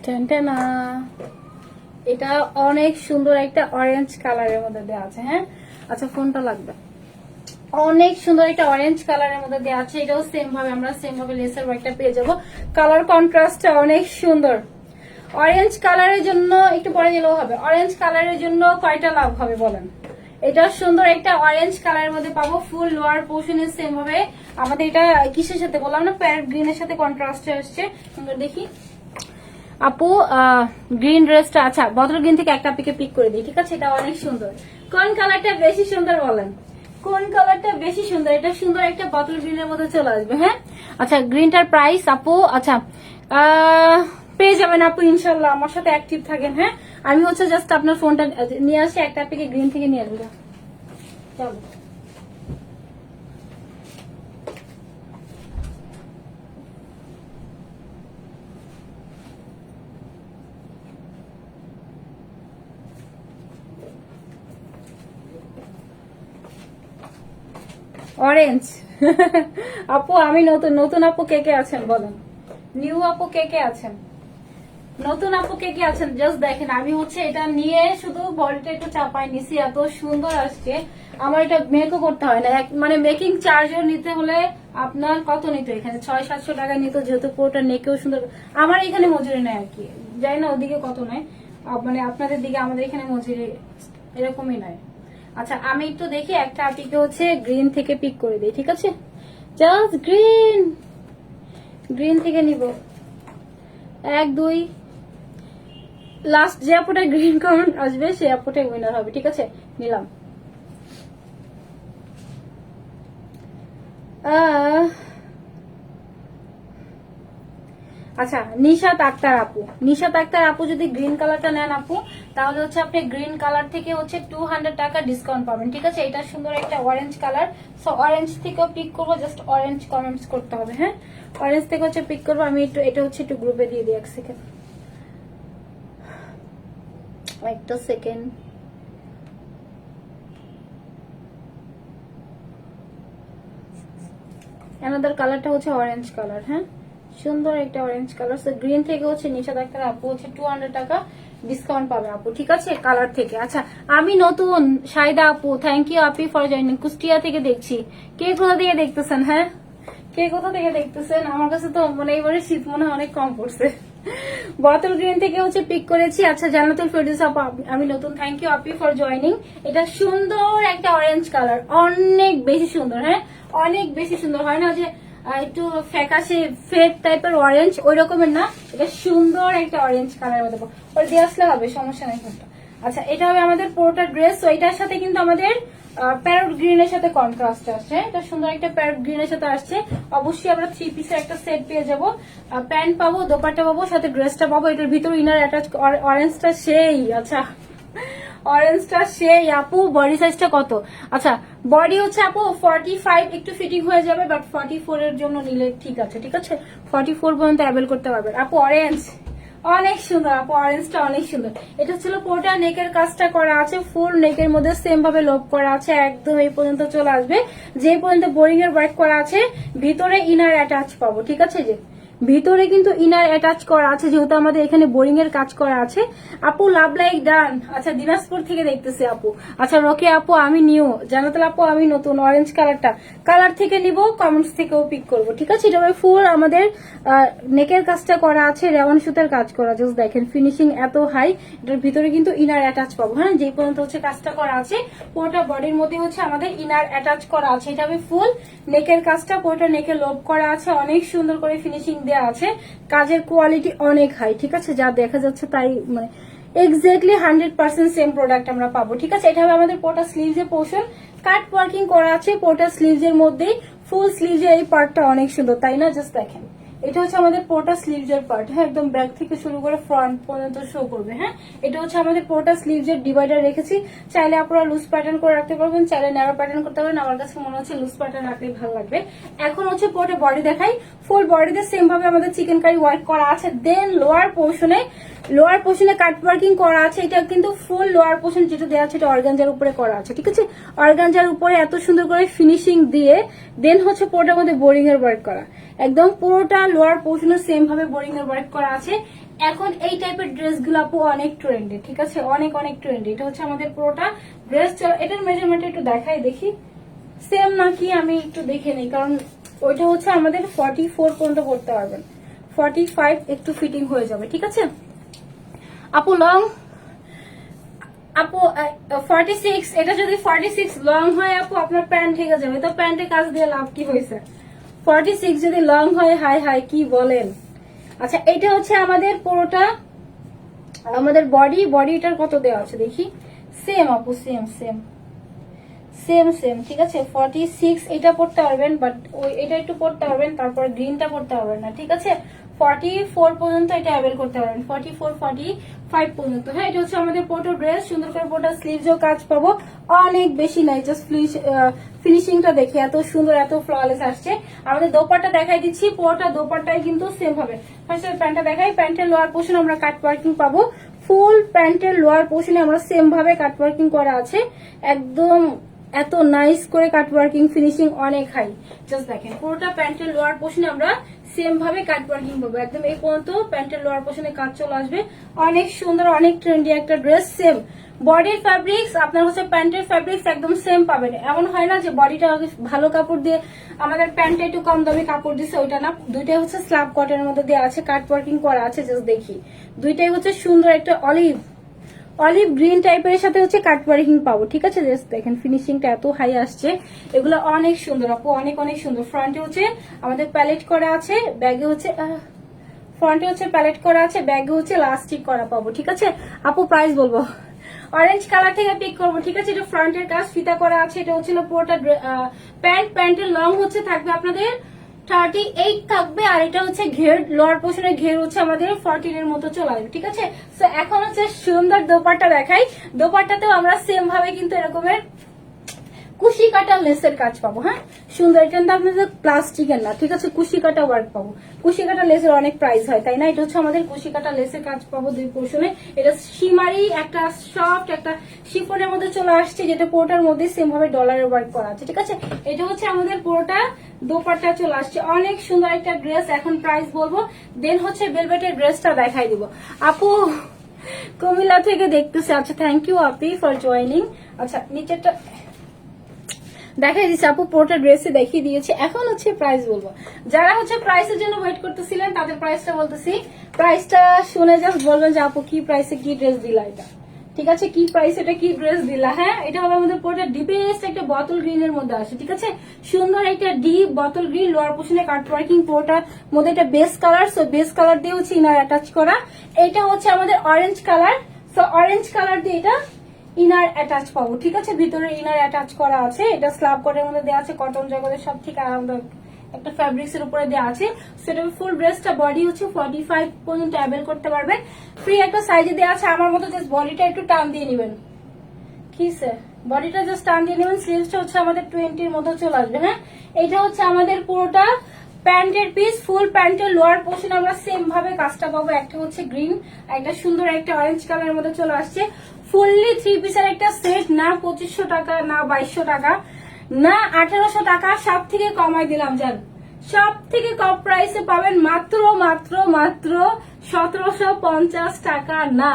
টেনটেনা, এটা অনেক সুন্দর একটা অরেঞ্জ কালারের মধ্যে দেওয়া আছে। হ্যাঁ, আচ্ছা ফোনটা লাগবে। অনেক সুন্দর একটা অরেঞ্জ কালারের মধ্যে দেওয়া আছে, এটাও সেম ভাবে আমরা সেম ভাবে লেসের ওয়ার্কটা পেয়ে যাবো। কালার কন্ট্রাস্টটা অনেক সুন্দর। অরেঞ্জ কালারের জন্য একটু পরে দিলেও হবে। অরেঞ্জ কালারের জন্য কয়টা লাভ হবে বলেন? এটা সুন্দর একটা অরেঞ্জ কালারের মধ্যে পাবো, ফুল লোয়ার পোর্শনের সেম ভাবে। আমাদের এটা কিসের সাথে বললাম না, প্যারট গ্রিনের সাথে কন্ট্রাস্টে আসছে। দেখি আপু, গ্রিন ড্রেসটা, আচ্ছা বটল গ্রিন থেকে একটা পিকে পিক করে দিই, ঠিক আছে। এটা অনেক সুন্দর। কোন কালারটা বেশি সুন্দর বলেন? কোন কালারটা বেশি সুন্দর? এটা সুন্দর একটা বটল গ্রিনের মধ্যে চলে আসবে। হ্যাঁ, আচ্ছা গ্রিনটার প্রাইস আপু, আচ্ছা পেয়ে যাবেন আপু ইনশাল্লাহ, আমার সাথে অ্যাক্টিভ থাকেন। হ্যাঁ, আমি হচ্ছে জাস্ট আপনার ফোনটা নিয়ে আসি, একটা পিকে গ্রিন থেকে নিয়ে আসবো। চলো, অরেঞ্জ আপু, আমি নতুন নতুন আপু কে কে আছেন বলেন? নিউ আপু কে কে আছেন? নতুন আপু কে কে আছেন? জাস্ট দেখেন, আমি হচ্ছে এটা নিয়ে শুধু বডিটা একটু চাপাই নিছি, এত সুন্দর আসছে। আমার এটা মেকও করতে হয় না, মানে মেকিং চার্জও নিতে হলে আপনার কত নিত এখানে, 600-700 টাকা নিত, যেহেতু পুরোটা নেকেও সুন্দর। আমার এখানে মজুরি নেয় আর কি, যাই না ওদিকে কত নেয়, মানে আপনাদের দিকে, আমাদের এখানে মজুরি এরকমই নয়। আচ্ছা আমি একটু দেখি, একটা আপিকে হচ্ছে গ্রিন থেকে পিক করে দিই, ঠিক আছে। জাস্ট গ্রিন, গ্রিন থেকে নিব 1 2, লাস্ট যে আপুটা গ্রিন কমেন্ট আসবে সে আপুটাই উইনার হবে, ঠিক আছে। নিলাম। আচ্ছা নিশাত আক্তার আপু, নিশাত আক্তার আপু যদি গ্রিন কালারটা নেন আপু, তাহলে হচ্ছে আপনি গ্রিন কালার থেকে হচ্ছে 200 টাকা ডিসকাউন্ট পাবেন, ঠিক আছে। এটা সুন্দর একটা অরেঞ্জ কালার, সো অরেঞ্জ থেকেও পিক করবো, জাস্ট অরেঞ্জ কমেন্টস করতে হবে। হ্যাঁ, অরেঞ্জ থেকে হচ্ছে পিক করবো। আমি একটু এটা হচ্ছে একটু গ্রুপে দিয়ে দিই, 1 সেকেন্ড। একটা সেকেন্ড, অ্যানাদার কালারটা হচ্ছে অরেঞ্জ কালার। হ্যাঁ, সুন্দর একটা অরেঞ্জ কালার। সো গ্রিন থেকে হচ্ছে নিশাদ আক্তার আপু হচ্ছে 200 টাকা ডিসকাউন্ট পাবে আপু, ঠিক আছে, কালার থেকে। আচ্ছা, আমি নতুন সাইদা আপু, thank you Api for joining. Kushtia থেকে দেখছি, কে কোথা থেকে দেখতেছেন? হ্যাঁ, কে কোথা থেকে দেখতেছেন? আমার কাছে তো মানে এবারে শীত মনে হয় অনেক কম পড়ছে। বটল গ্রিন থেকে হচ্ছে পিক করেছি। আচ্ছা, জান্নাতুল ফেরদৌস আপু, আমি নতুন, thank you Api for joining. এটা সুন্দর একটা অরেঞ্জ কালার, অনেক বেশি সুন্দর। হ্যাঁ, অনেক বেশি সুন্দর। হয় না যে একটু ফ্যাকাশে ফেড টাইপের অরেঞ্জ, ওই রকমের না, এটা সুন্দর একটা অরেঞ্জ কালার মধ্যে ওর দিয়ে আসলে হবে, সমস্যা নাই কোনটা। আচ্ছা, এটা হবে আমাদের পুরোটা ড্রেস। তো এটার সাথে কিন্তু আমাদের প্যারট গ্রিনের সাথে কন্ট্রাস্ট আসছে। এটা সুন্দর একটা প্যারট গ্রিনের সাথে আসছে। অবশ্যই আমরা 3 পিসের একটা সেট পেয়ে যাবো। প্যান্ট পাবো, দোপাট্টা পাবো, সাথে ড্রেসটা পাবো। এটার ভিতর ইনার অ্যাটাচ, অরেঞ্জটা সেই। আচ্ছা, অরেঞ্জটা সেই আপু। বডি সাইজটা কত? আচ্ছা, বডি হচ্ছে আপু 45, একটু ফিটিং হয়ে যাবে, বাট 44 এর জন্য নিলে ঠিক আছে, ঠিক আছে, 44 পর্যন্ত অ্যাভেল করতে পারবেন আপু। অরেঞ্জ অনেক সুন্দর আপু, অরেঞ্জটা অনেক সুন্দর। এটা ছিল পুরোটা নেকের কাজটা করা আছে, ফুল নেকের মধ্যে সেম ভাবে লোভ করা আছে, একদম এই পর্যন্ত চলে আসবে, যে পর্যন্ত বোরিং এর ওয়ার্ক করা আছে। ভিতরে ইনার অ্যাটাচ পাবো, ঠিক আছে, যে ভিতরে কিন্তু ইনার অ্যাটাচ করা আছে, যেহেতু আমাদের এখানে বোরিং এর কাজ করা আছে। আপু লাভ লাইক ডান। আচ্ছা, দিনাজপুর থেকে দেখতেছি আপু। আচ্ছা, রোকে আপু আমি নিউ, জানাতুল আপু আমি নতুন। অরেঞ্জ কালারটা কালার থেকে নিব, কমেন্টস থেকেও পিক করব, ঠিক আছে। এটা ফুল আমাদের নেকের কাজটা করা আছে, রেওয়ান সুতার কাজ করা। জাস্ট দেখেন ফিনিশিং এত হাই। এটার ভিতরে কিন্তু ইনার অ্যাটাচ পাবো। হ্যাঁ, যে পর্যন্ত হচ্ছে কাজটা করা আছে, পুরোটা বডির মধ্যে হচ্ছে আমাদের ইনার অ্যাটাচ করা আছে। এটা হবে ফুল নেকের কাজটা, পুরোটা নেকে লোভ করা আছে, অনেক সুন্দর করে ফিনিশিং দেওয়া আছে। কাজের কোয়ালিটি অনেক হাই, ঠিক আছে, যা দেখা যাচ্ছে তাই মানে এক্স্যাক্টলি 100% সেম প্রোডাক্ট আমরা পাবো, ঠিক আছে। এটা হবে আমাদের পোটা স্লিভস এর পোর্শন, কাট ওয়ার্কিং করা আছে পোটা স্লিভস এর মধ্যেই। ফুল স্লিভস এর এই পার্টটা অনেক সুন্দর, তাই না? জাস্ট দেখেন, এটা হচ্ছে আমাদের পোটা স্লিভস এর পার্ট। হ্যাঁ, একদম ব্যাক থেকে শুরু করে ফ্রন্ট পর্যন্ত শো করবে। হ্যাঁ, এটা হচ্ছে আমাদের পোটা স্লিভস এর ডিভাইডার রেখেছি। চাইলে আপনারা লুজ প্যাটার্ন করে রাখতে পারবেন, চাইলে ন্যারো প্যাটার্ন করতে পারবেন। আমার কাছে মনে হচ্ছে লুজ প্যাটার্ন রাখলে ভালো লাগবে। এখন হচ্ছে পোটা বডি দেখাই। ফুল বডিতে সেম ভাবে আমাদের চিকেন কারি ওয়ার্ক করা আছে। দেন লোয়ার পোর্শনে কাট ওয়ার্কিং করা আছে। এটা কিন্তু ফুল লোয়ার পোর্শন যেটা দেওয়া আছে, এটা অর্গানজার উপরে করা আছে, ঠিক আছে। অর্গানজার উপরে এত সুন্দর করে ফিনিশিং দিয়ে দেন হচ্ছে পুরোটার মধ্যে বোরিং এর ওয়ার্ক করা। একদম পুরোটা লোয়ার পোর্শনে সেম ভাবে বোরিং এর ওয়ার্ক করা আছে। এখন এই টাইপের ড্রেস গুলো আপু অনেক ট্রেন্ডে, ঠিক আছে, অনেক অনেক ট্রেন্ডে। এটা হচ্ছে আমাদের পুরোটা ড্রেস। এটার মেজারমেন্ট একটু দেখাই, দেখি সেম নাকি, আমি একটু দেখে নিই, কারণ ওইটা হচ্ছে আমাদের 44 পর্যন্ত করতে পারবেন, 45 একটু ফিটিং হয়ে যাবে, ঠিক আছে আপু। লং আপু 46, এটা যদি 46 লং হয় আপু, আপনার প্যান্ট থেকে যাবে, তো প্যান্টে কাজ দিয়ে লাভ কি হয়েছে? 46 যদি লং হয়, হাই হাই কি বলেন। আচ্ছা, এটা হচ্ছে আমাদের পুরোটা আমাদের বডিটার কত দেওয়া আছে দেখি। সেম আপু, সেম সেম সেম সেম, ঠিক আছে। 46 এটা পড়তে পারবেন, বাট ওই এটা একটু পড়তে পারবেন, তারপর গ্রিনটা পড়তে পারবেন না, ঠিক আছে। 44 পর্যন্ত এটা অ্যাভেল করতে পারবেন, 44 45 পর্যন্ত। হ্যাঁ, এটা হচ্ছে আমাদের পোটো ড্রেস। সুন্দর করে পোটা স্লিভসও কাজ পাবো, অনেক বেশি নাই। জাস্ট ফিনিশিংটা দেখে এত সুন্দর, এত ফ্ললেস আসছে। আমাদের দোপাট্টা দেখাই দিচ্ছি, পুরোটা দোপাট্টাই কিন্তু সেম হবে। ফার্স্ট প্যান্টটা দেখাই। প্যান্টের লোয়ার পোর্শন আমরা কাট ওয়ার্কিং পাবো। ফুল প্যান্টের লোয়ার পোর্শনে আমরা সেম ভাবে কাট ওয়ার্কিং করা আছে, একদম এত নাইস করে কাট ওয়ার্কিং, ফিনিশিং অনেক হাই। জাস্ট দেখেন পুরোটা প্যান্টের লোয়ার পোর্শনে আমরা সেম ভাবে কাট ওয়ার্কিং পাবো, একদম এই পর্যন্ত প্যান্টের লোয়ার পোর্শনে কাজ চলে আসবে। অনেক সুন্দর, অনেক ট্রেন্ডি একটা ড্রেস। সেম বডির ফ্যাব্রিক্স, আপনার হচ্ছে প্যান্টের ফ্যাব্রিক্স একদম সেম পাবেন। এমন হয় না যে বডিটা ভালো কাপড় দিয়ে আমাদের প্যান্টটা একটু কম দামি কাপড় দিচ্ছে, ওইটা না। দুইটাই হচ্ছে স্ল্যাব কটনের মধ্যে দেওয়া আছে, কাট ওয়ার্কিং করা আছে। জাস্ট দেখি, দুইটাই হচ্ছে সুন্দর একটা অলিভ গ্রিন টাইপের সাথে হচ্ছে কাট ওয়ার্কিং পাবো, ঠিক আছে। জাস্ট দেখেন ফিনিশিংটা এত হাই আসছে, এগুলো অনেক সুন্দর আপু, অনেক অনেক সুন্দর। ফ্রন্টে হচ্ছে আমাদের প্যালেট করা আছে, ব্যাগে হচ্ছে ফ্রন্টে হচ্ছে প্যালেট করা আছে, ব্যাগে হচ্ছে লাস্টিক করা পাবো, ঠিক আছে আপু। প্রাইস বলবো, অরেঞ্জ কালার থেকে পিক করবো, ঠিক আছে। এটা ফ্রন্টের কাজ ফিতা করা আছে। এটা হচ্ছে পুরোটা প্যান্টের লং হচ্ছে থাকবে আপনাদের 38 থাকবে, আর এটা হচ্ছে ঘের, লোয়ার পোর্শনের ঘের হচ্ছে আমাদের 14 এর মতো চলে আসবে, ঠিক আছে। সো এখন হচ্ছে সুন্দর দোপাট্টা দেখাই। দোপাট্টাতেও আমরা সেম ভাবে কিন্তু এরকমের কুশি কাটা লেসের কাজ পাবো। হ্যাঁ, সুন্দর। এটা কিন্তু আপনাদের প্লাস্টিকের না, ঠিক আছে, কুশি কাটা ওয়ার্ক পাবো। কুশি কাটা লেসের অনেক প্রাইস হয়, তাই না? এটা হচ্ছে আমাদের কুশি কাটা লেসের কাজ পাবো 2 পোর্শনে। এটা শিমারি একটা সফট একটা শিফনের মধ্যে চলে আসছে, যেটা পুরোটার মধ্যে সেম ভাবে ডলারের ওয়ার্ক করা আছে, ঠিক আছে। এটা হচ্ছে আমাদের পুরোটা দোপাট্টা চলে আসছে, অনেক সুন্দর একটা ড্রেস। এখন প্রাইস বলবো, দেন হচ্ছে বেলভেটের ড্রেসটা দেখাই দিব। আপু কুমিল্লা থেকে দেখতেছে, আচ্ছা thank you Api for joining. আচ্ছা নিচেরটা দেখাই দিচ্ছি আপু, পুরোটা ড্রেসে দেখিয়ে দিয়েছি। এখন হচ্ছে প্রাইস বলবো। যারা হচ্ছে প্রাইসের জন্য ওয়েট করতেছিলেন তাদের প্রাইসটা বলতেছি। প্রাইসটা শুনে জাস্ট বলবেন যে আপু কি প্রাইসে কি ড্রেস দিলা এটা, ঠিক আছে, কি প্রাইস এটা কি ড্রেস দিলা। হ্যাঁ, এটা হবে আমাদের পুরোটা ডিপেস্ট একটা বটল গ্রিন এর মধ্যে আসে, ঠিক আছে, সুন্দর একটা ডিপ বটল গ্রিন, লোয়ার পোর্শনে কাট ওয়ার্কিং, পুরোটার মধ্যে একটা base colour. So base colour দিয়ে হচ্ছে ইনার অ্যাটাচ করা। এটা হচ্ছে আমাদের orange colour. So orange colour দিয়ে এটা ইনার অ্যাটাচ পাবো, ঠিক আছে, ভিতরে ইনার অ্যাটাচ করা আছে। এটা স্ল্যাব কটের মধ্যে দেওয়া আছে, কটন জগতের সব থেকে আরামদায়ক একটা ফ্যাব্রিক্স এর উপরে দেওয়া আছে। সেটা ফুল ড্রেসটা বডি হচ্ছে 45 পর্যন্ত অ্যাভেল করতে পারবেন। ফ্রি একটা সাইজে দেওয়া আছে। আমার মতো জাস্ট বডিটা একটু টান দিয়ে নেবেন, কি স্যার, বডিটা জাস্ট টান দিয়ে নেবেন। স্লিভসটা হচ্ছে আমাদের 20-র মতো চলে আসবে। হ্যাঁ, এটা হচ্ছে আমাদের পুরোটা প্যান্টের পিস, ফুল প্যান্টের লোয়ার পোর্শন আমরা সেম ভাবে কাজটা পাবো। একটা হচ্ছে গ্রিন, একটা সুন্দর একটা অরেঞ্জ কালারের মধ্যে চলে আসছে। ফুললি 3 পিসের একটা সেট, না 2500 টাকা, না 2200 টাকা, না 1800 টাকা, সব থেকে কমাই দিলাম জান, সব থেকে কম প্রাইসে পাবেন মাত্র মাত্র মাত্র 1750 টাকা। না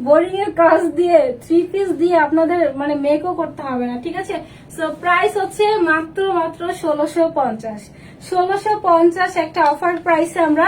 বোরিং এর কাজ দিয়ে 3 পিস দিয়ে আপনাদের মানে মেকও করতে হবে না, ঠিক আছে। সো প্রাইস হচ্ছে মাত্র মাত্র 1650। 1650 একটা অফার প্রাইসে আমরা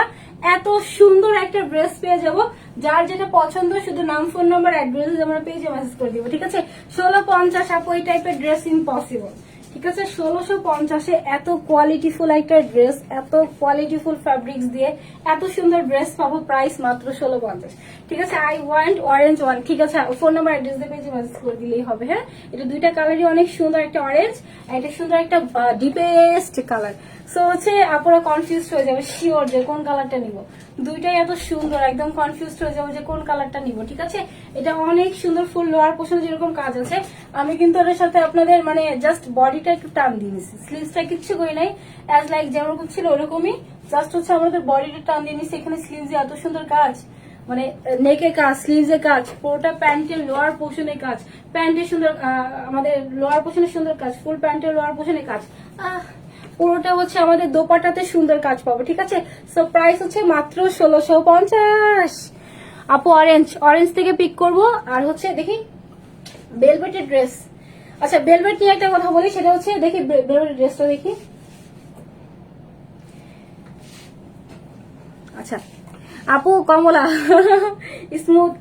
এত সুন্দর একটা ড্রেস পেয়ে যাব। যার যেটা পছন্দ শুধু নাম, ফোন নাম্বার, অ্যাড্রেস আমরা পেজে মেসেজ করে দিব, ঠিক আছে। 1650 আপু এই টাইপের ড্রেস ইম্পসিবল, ঠিক আছে। 1650-এ এত কোয়ালিটিফুল একটা ড্রেস, এত কোয়ালিটিফুল ফ্যাব্রিক্স দিয়ে এত সুন্দর ড্রেস পাবো, প্রাইস মাত্র 1650, ঠিক আছে। আই ওয়ান্ট অরেঞ্জ ওয়ান, ঠিক আছে, ফোন নাম্বার অ্যাড্রেস দিয়ে পেজে মেসেজ করে দিলেই হবে। হ্যাঁ, এটা দুইটা কালারই অনেক সুন্দর, একটা অরেঞ্জ আর এটা সুন্দর একটা ডিপেস্ট কালার। সো হচ্ছে আপনারা কনফিউজ হয়ে যাবে শিওর যে কোন কালারটা নিব। দুইটাই এত সুন্দর, একদম কনফিউজ হয়ে যাবে যে কোন কালারটা নিব, ঠিক আছে। এটা অনেক সুন্দর, ফুল লোয়ার পোর্শনে যেরকম কাজ আছে, আমি কিন্তু এর সাথে আপনাদের মানে জাস্ট বডিটা একটু টান দিয়ে নিচ্ছি, স্লিভসটা কিচ্ছু করি নাই, অ্যাজ লাইক যেরকম ছিল ওরকমই, জাস্ট হচ্ছে আমাদের বডিটা টান দিয়ে নিচ্ছি। এখানে স্লিভসে এত সুন্দর কাজ, মানে নেকে কাজ, স্লিভসে কাজ, পুরোটা প্যান্টের লোয়ার পোর্শনে কাজ, প্যান্টের সুন্দর আমাদের লোয়ার পোর্শনে সুন্দর কাজ, ফুল প্যান্টের লোয়ার পোর্শনে কাজ, পুরোটা হচ্ছে আমাদের দোপাটাতে সুন্দর কাজ পাবো, ঠিক আছে। সো প্রাইস হচ্ছে মাত্র 1650। আপু অরেঞ্জ, অরেঞ্জ থেকে পিক করব। আর হচ্ছে দেখি বেলভেটের ড্রেস। আচ্ছা বেলভেট নিয়ে একটা কথা বলি, সেটা হচ্ছে দেখি বেলভেটের ড্রেসটা দেখি। আচ্ছা আপু কমলা স্মুথ,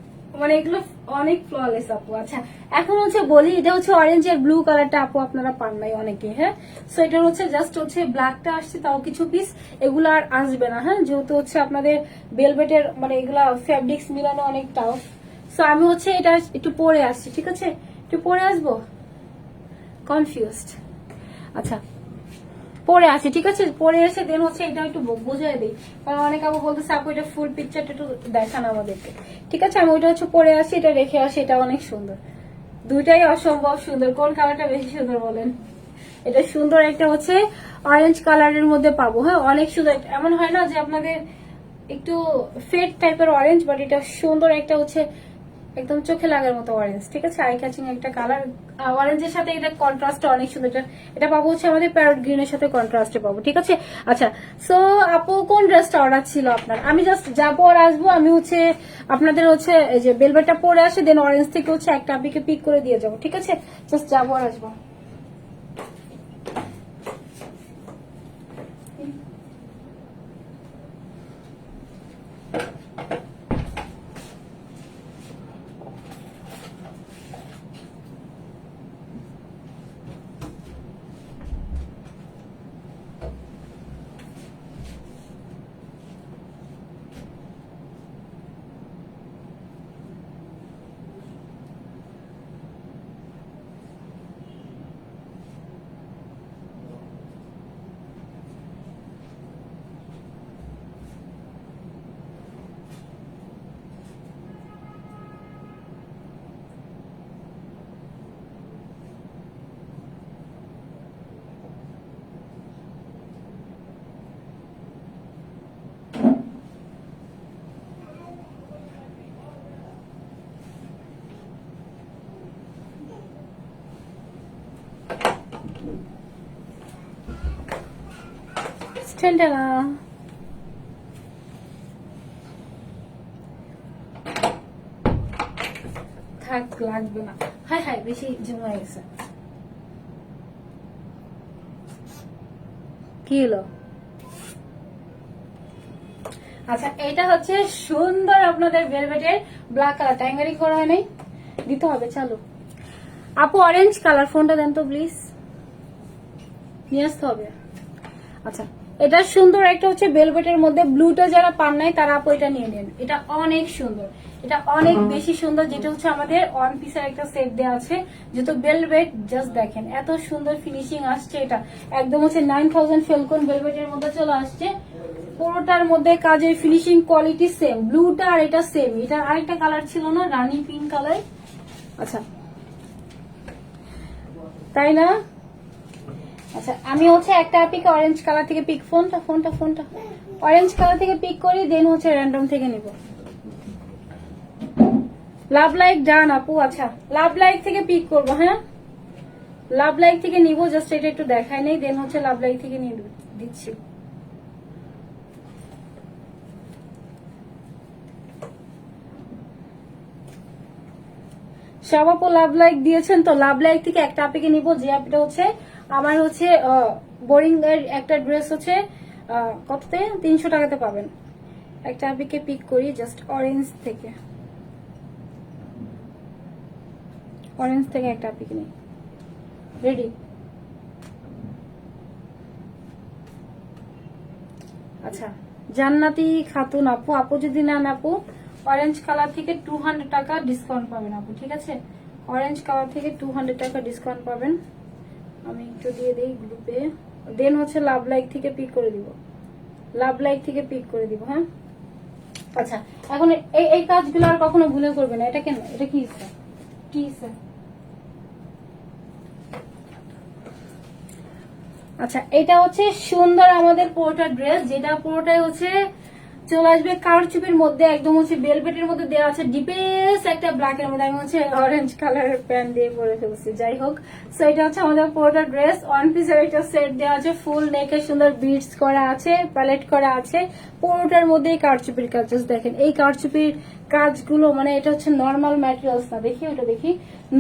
মানে এগুলো অনেক ফ্ললেস আপু। আচ্ছা এখন হচ্ছে বলি, এটা হচ্ছে অরেঞ্জ আর ব্লু কালারটা আপু আপনারা পান নাই অনেকে। হ্যাঁ, সো এটা হচ্ছে জাস্ট হচ্ছে ব্ল্যাকটা আসছে, তাও কিছু পিস, এগুলো আর আসবে না। হ্যাঁ, যেহেতু হচ্ছে আপনাদের বেলভেটের মানে এগুলা ফ্যাব্রিক্স মিলানো অনেক টাফ। সো আমি হচ্ছে এটা একটু পরে আসছি, ঠিক আছে, একটু পরে আসবো, কনফিউজড। আচ্ছা পরে আসি, ঠিক আছে, পরে এসে দেন হচ্ছে এটা একটু বোঝাই দিই, কারণ অনেক আপু বলতেছে আপু এটা ফুল পিকচারটা একটু দেখান আমাদেরকে, ঠিক আছে। আমি ওইটা হচ্ছে পরে আসি, এটা রেখে আসি, এটা অনেক সুন্দর, দুইটাই অসম্ভব সুন্দর। কোন কালারটা বেশি সুন্দর বলেন? এটা সুন্দর একটা হচ্ছে অরেঞ্জ কালারের মধ্যে পাবো। হ্যাঁ, অনেক সুন্দর, এমন হয় না যে আপনাদের একটু ফেড টাইপের অরেঞ্জ, বাট এটা সুন্দর একটা হচ্ছে একদম চোখে লাগার মতো অরেঞ্জ, ঠিক আছে, আই ক্যাচিং একটা কালার। অরেঞ্জের সাথে এটা কন্ট্রাস্ট অনেক সুন্দর। এটা পাবো হচ্ছে আমাদের প্যারট গ্রিনের সাথে কন্ট্রাস্টে পাবো, ঠিক আছে। আচ্ছা সো আপু কোন ড্রেসটা অর্ডার ছিল আপনার? আমি জাস্ট যাবো আর আসবো, আমি হচ্ছে আপনাদের হচ্ছে এই যে বেলভেটটা পরে আসে, দেন অরেঞ্জ থেকে হচ্ছে একটা আপিকে পিক করে দিয়ে যাবো, ঠিক আছে, জাস্ট যাবো আর আসবো। স্ট্যান্ডালা থাক, লাগবে না। হাই হাই, বেশি জমে গেছে। কি হলো? আচ্ছা, এটা হচ্ছে সুন্দর আপনাদের ভেলভেটের ব্ল্যাক কালার, ট্যাঙ্গারি করা হয় নাই, দিতে হবে। চালু আপু, অরেঞ্জ কালার ফোনটা দেন তো প্লিজ, নিয়ে আসতে হবে। আচ্ছা, এটা সুন্দর একটা হচ্ছে ভেলভেটের মধ্যে, ব্লুটা যারা পান নাই তারা আপু এটা নিয়ে নেন। এটা অনেক সুন্দর, এটা অনেক বেশি সুন্দর। যেটা হচ্ছে আমাদের ওয়ান পিসের একটা সেট দেওয়া আছে, যেহেতু ভেলভেট, জাস্ট দেখেন এত সুন্দর ফিনিশিং আসছে। এটা একদম হচ্ছে 9000 ফেলকন ভেলভেটের মধ্যে চলে আসছে। পুরোটার মধ্যে কাজের ফিনিশিং কোয়ালিটি সেম, ব্লুটা আর এটা সেম। এটা আরেকটা কালার ছিল না, রানী পিঙ্ক কালার। আচ্ছা, তাই না? আচ্ছা, আমি হচ্ছে একটা পিক অরেঞ্জ কালার থেকে পিক, ফোনটা অরেঞ্জ কালার থেকে পিক করি, দেন হচ্ছে র্যান্ডম থেকে নিব। লাভ লাইক ডান আপু। আচ্ছা, লাভ লাইক থেকে পিক করবো। হ্যাঁ, লাভ লাইক থেকে নিব, জাস্ট এটা একটু দেখাই নেই, দেন হচ্ছে লাভ লাইক থেকে নিয়ে দিচ্ছি। সব আপু লাভ লাইক দিয়েছেন তো, লাভ লাইক থেকে একটা আপিকে নিব, যে আপিটা হচ্ছে আমার হচ্ছে বোরিং এর একটা ড্রেস হচ্ছে কততে 300 টাকাতে পাবেন। একটা আপিকে পিক করি, জাস্ট অরেঞ্জ থেকে একটা আপিকে নিই। রেডি? আচ্ছা, জান্নাতি খাতুন আপু, আপু যদি নেন আপু অরেঞ্জ কালার থেকে 200 টাকা ডিসকাউন্ট পাবেন আপু, ঠিক আছে? অরেঞ্জ কালার থেকে 200 টাকা ডিসকাউন্ট পাবেন। আমি একটু দিয়ে দিই গ্রুপে, দেন হচ্ছে লাভ লাইক থেকে পিক করে দিব, লাভ লাইক থেকে পিক করে দিব। হ্যাঁ, আচ্ছা, এখন এই কাজগুলো আর কখনো ভুলে করবে না। এটা কেন? এটা কি স্যার? আচ্ছা, এটা হচ্ছে সুন্দর আমাদের পুরোটা ড্রেস, যেটা পুরোটাই হচ্ছে চলে আসবে কারচুপির মধ্যে, একদম হচ্ছে ভেলভেটের মধ্যে দেওয়া আছে, ডিপেস একটা ব্ল্যাক এর মধ্যে। আমি হচ্ছে অরেঞ্জ কালারের প্যান্ট দিয়ে পরে ফেলছি, যাই হোক। সো এটা হচ্ছে আমাদের পুরোটা ড্রেস, ওয়ান পিসের একটা সেট দেওয়া আছে, ফুল নেকে সুন্দর বিটস করা আছে, প্যালেট করা আছে, পুরোটার মধ্যে কারচুপির কাজ। জাস্ট দেখেন এই কারচুপির কাজগুলো, মানে এটা হচ্ছে নর্মাল ম্যাটেরিয়ালস না। দেখি ওটা, দেখি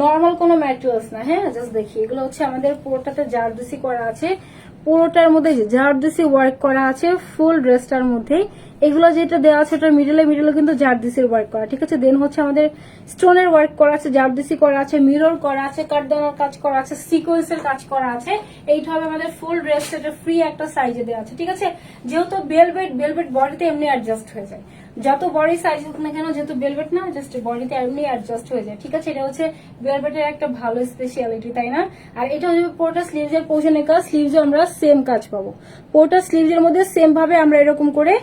নর্মাল কোনো ম্যাটেরিয়ালস না। হ্যাঁ, জাস্ট দেখি, এগুলো হচ্ছে আমাদের পুরোটাতে জারদুসি করা আছে, পুরোটার মধ্যে জারদুসি ওয়ার্ক করা আছে, ফুল ড্রেসটার মধ্যে। এগুলো যেটা দেওয়া আছে ওটার মিডলে কিন্তু জারদুসির ওয়ার্ক করা, ঠিক আছে? দেন হচ্ছে আমাদের স্টোনের ওয়ার্ক করা আছে, জারদুসি করা আছে, মিরর করা আছে, কাটদানার কাজ করা আছে, সিকোয়েন্সের কাজ করা আছে। এইটা হবে আমাদের ফুল ড্রেস সেটের ফ্রি একটা সাইজে দেওয়া আছে, ঠিক আছে? যেহেতু ভেলভেট বডিতে এমনি অ্যাডজাস্ট হয়ে যায়, যত বডি সাইজ হোক না কেন, যেহেতু ভেলভেট না, জাস্ট বডিতে এমনি অ্যাডজাস্ট হয়ে যায়, ঠিক আছে? এটা হচ্ছে ভেলভেটের একটা ভালো স্পেশালিটি, তাই না? আর এটা হচ্ছে পুরোটা স্লিভস এর পোর্শনের কাজ, স্লিভস আমরা সেম কাজ পাবো। পুরোটা স্লিভস এর মধ্যে সেম ভাবে আমরা এরকম করে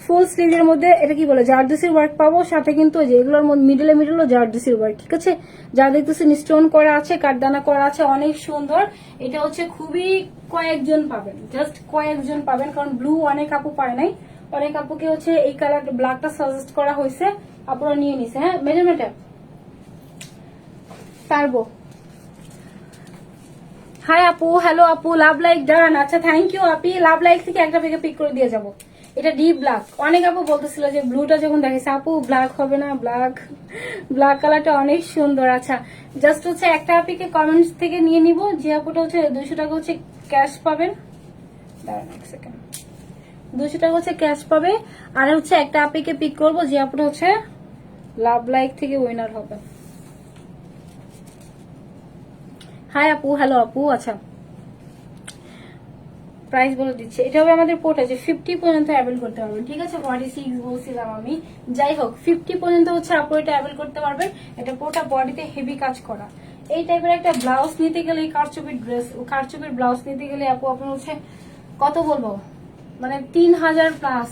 ফুল স্লিভ এর মধ্যে এটা কি বলে জারদুসির ওয়ার্ক পাবো, সাথে কিন্তু যে এগুলোর মিডলে জারদুসির ওয়ার্ক, ঠিক আছে? যা দেখতেছেন স্টোন করা আছে, কাঠদানা করা আছে, অনেক সুন্দর। এটা হচ্ছে খুবই কয়েকজন পাবেন, জাস্ট কয়েকজন পাবেন, কারণ ব্লু অনেক আপু পায় নাই, অনেক আপুকে হচ্ছে এই কালার ব্ল্যাকটা সাজেস্ট করা হয়েছে, আপুরা নিয়ে নিছে। হ্যাঁ, মেজারমেন্টটা পারবো। হাই আপু, হ্যালো আপু, লাভ লাইক ডান। আচ্ছা, thank you Api, love like থেকে একটা পিক করে দিয়ে যাবো। এটা ডিপ ব্ল্যাক, অনেক আপু বলতেছিল যে ব্লুটা যখন দেখেছে আপু ব্ল্যাক হবে না, ব্ল্যাক কালারটা অনেক সুন্দর। আচ্ছা, জাস্ট হচ্ছে একটা আপিকে কমেন্টস থেকে নিয়ে নিব, যে আপুটা হচ্ছে 200 টাকা হচ্ছে ক্যাশ পাবেন, দাঁড়ান এক সেকেন্ড, 200 টাকা হচ্ছে ক্যাশ পাবে। আর হচ্ছে একটা আপিকে পিক করবো, যে আপুটা হচ্ছে লাভ লাইক থেকে উইনার হবে। হাই আপু, হ্যালো আপু। আচ্ছা, প্রাইস বলে দিচ্ছে, এটা হবে আমাদের পোর্ট আছে 50 পর্যন্ত অ্যাভেল করতে পারবেন, ঠিক আছে? 46 বলছিলাম আমি, যাই হোক 50 পর্যন্ত হচ্ছে আপু এটা অ্যাভেল করতে পারবেন। এটা পুরোটা বডিতে হেভি কাজ করা। এই টাইপের একটা ব্লাউজ নিতে গেলে, কারচুপির ড্রেস, কারচুপির ব্লাউজ নিতে গেলে আপু আপনার হচ্ছে কত বলবো, মানে 3000 প্লাস।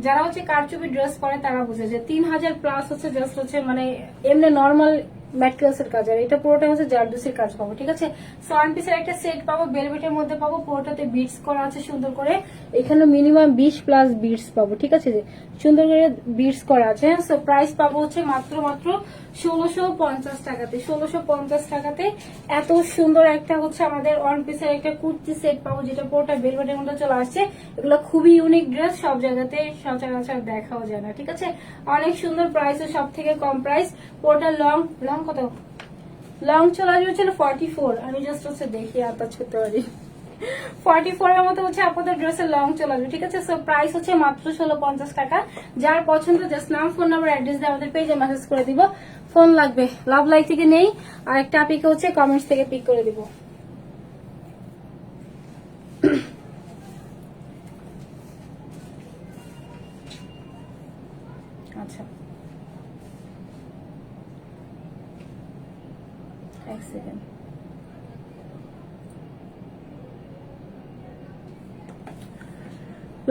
যারা হচ্ছে কারচুপির ড্রেস পরে তারা বুঝে যে 3000 প্লাস হচ্ছে, জাস্ট হচ্ছে মানে এমনি নর্মাল ম্যাট্রিক্সের কাজ, আর এটা পুরোটা হচ্ছে জারদোসির কাজ পাবো। ঠিক আছে, সো ওয়ান পিসের একটা সেট পাবো, বেলভেটের মধ্যে পাবো, পুরোটাতে বিটস করা আছে সুন্দর করে, এখানে মিনিমাম 20 প্লাস বিটস পাবো। ঠিক আছে, যে সুন্দর করে বিটস করা আছে। হ্যাঁ, সো প্রাইস পাবো হচ্ছে মাত্র 1650 টাকাতে। 1650 টাকাতে এত সুন্দর একটা হচ্ছে আমাদের ওয়ান পিসের একটা কুর্তি সেট পাবো, যেটা পুরোটা বেলভেটের মধ্যে চলে আসছে। এগুলো খুবই ইউনিক ড্রেস, সব জায়গাতে সচরাচর দেখাও যায় না। ঠিক আছে, অনেক সুন্দর প্রাইস, সব থেকে কম প্রাইস। পুরোটা লং কত লং চলে আসবে হচ্ছে 44। আমি জাস্ট হচ্ছে দেখি আতাচ করতে পারি, 44 এর মতো হচ্ছে আপনাদের ড্রেসের লং চলে আসবে। ঠিক আছে, সো প্রাইস হচ্ছে মাত্র 1650 টাকা। যার পছন্দ জাস্ট নাম, ফোন নাম্বার, অ্যাড্রেস দিয়ে আমাদের পেজে মেসেজ করে দিব। ফোন লাগবে লাভ লাইক থেকে নেই, আর একটা পিকে হচ্ছে কমেন্টস থেকে পিক করে দিব। আচ্ছা, এক সেকেন্ড।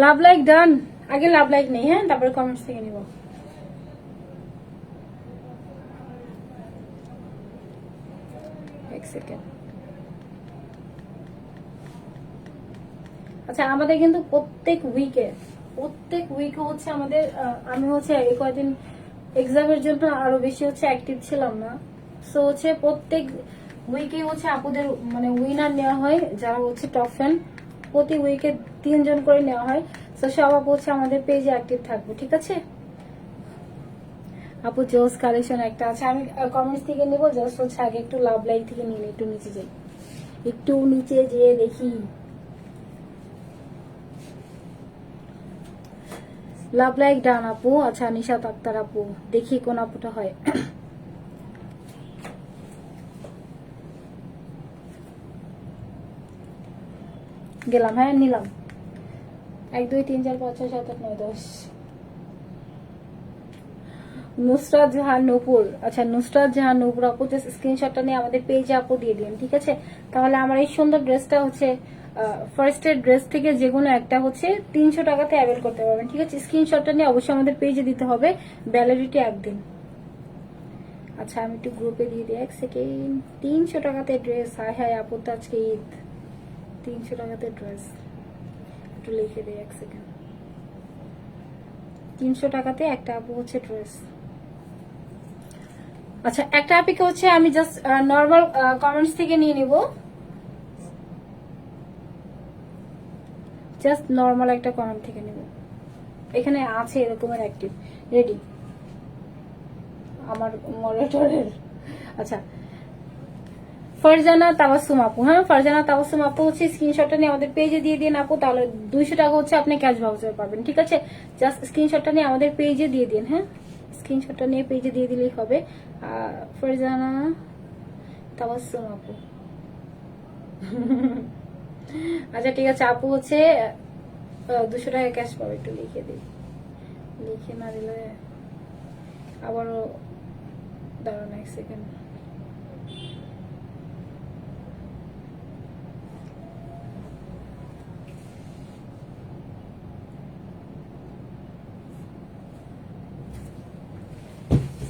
লাভ লাইক ডান, আগে লাভ লাইক নেই, হ্যাঁ, তারপরে কমেন্টস থেকে নিব। এক সেকেন্ড। আচ্ছা, আমাদের কিন্তু প্রত্যেক উইকে হচ্ছে আমাদের আমি হচ্ছে এই কয়েকদিন এক্সামের জন্য আরো বেশি হচ্ছে অ্যাক্টিভ ছিলাম না, সো হচ্ছে প্রত্যেক উইকে হচ্ছে আপুদের মানে উইনার নেওয়া হয়, যারা হচ্ছে টপ ফ্যান, প্রতি উইকে 3 জন করে নেওয়া হয়। তো সব আপু হচ্ছে আমাদের পেজে অ্যাক্টিভ থাকবে। ঠিক আছে আপু, জোস কালেকশন একটা আছে, আমি কমেন্টস থেকে নিবো। জাস্ট হচ্ছে আগে একটু লাভ লাইক থেকে নিয়ে একটু নিচে যাই, একটু নিচে যেয়ে দেখি। লাভ লাইক ডান আপু। আচ্ছা, নিশাত আক্তার আপু, দেখি কোন আপুটা হয়। গেলাম, হ্যাঁ নিলাম। 1 2 3 4 5 6 7 8 9 10। নুসরাত জাহান নূপুর। আচ্ছা, নুসরাত জাহান নূপুর আপু জাস্ট স্ক্রিনশটটা নিয়ে আমাদের পেজে আপু দিয়ে দিন। ঠিক আছে, তাহলে আমার এই সুন্দর ড্রেসটা হচ্ছে ফার্স্ট এর ড্রেস থেকে যে কোনো একটা হচ্ছে 300 টাকাতে অ্যাভেল করতে পারবেন। ঠিক আছে, স্ক্রিনশটটা নিয়ে অবশ্যই আমাদের পেজে দিতে হবে, ভ্যালিডিটি 1 দিন। আচ্ছা, আমি একটু গ্রুপে দিয়ে দিই, 1 সেকেন্ড। 300 টাকাতে ড্রেস, হায় হায় আপু তো আজকে ঈদ। 300 টাকাতে ড্রেস একটু লিখে দিই, 1 সেকেন্ড। 300 টাকাতে একটা আপু হচ্ছে ড্রেস। আচ্ছা, একটা আপিকে হচ্ছে আমি জাস্ট নর্মাল কমেন্টস থেকে নিয়ে নিব, জাস্ট নর্মাল একটা কমেন্ট থেকে নিব। এখানে আছে এরকমের অ্যাক্টিভ রেডি আমার মডারেটরের। আচ্ছা, ফারজানা তাবাসসুম আপু, হ্যাঁ ফারজানা তাবাসসুম আপু হচ্ছে স্ক্রিনশটটা নিয়ে আমাদের পেজে দিয়ে দিন আপু, তাহলে 200 টাকা হচ্ছে আপনি ক্যাশ ভাউচার পাবেন। ঠিক আছে, জাস্ট স্ক্রিনশটটা নিয়ে আমাদের পেজে দিয়ে দিন। হ্যাঁ, স্ক্রিনশটটা নিয়ে পেজে দিয়ে দিলেই হবে। ফারজানা তাবাসসুম আপু। আচ্ছা ঠিক আছে আপু, হচ্ছে 200 টাকা ক্যাশ পাবে, একটু লিখে দিই, লিখে না দিলে আবারও দাঁড়ান 1 সেকেন্ড।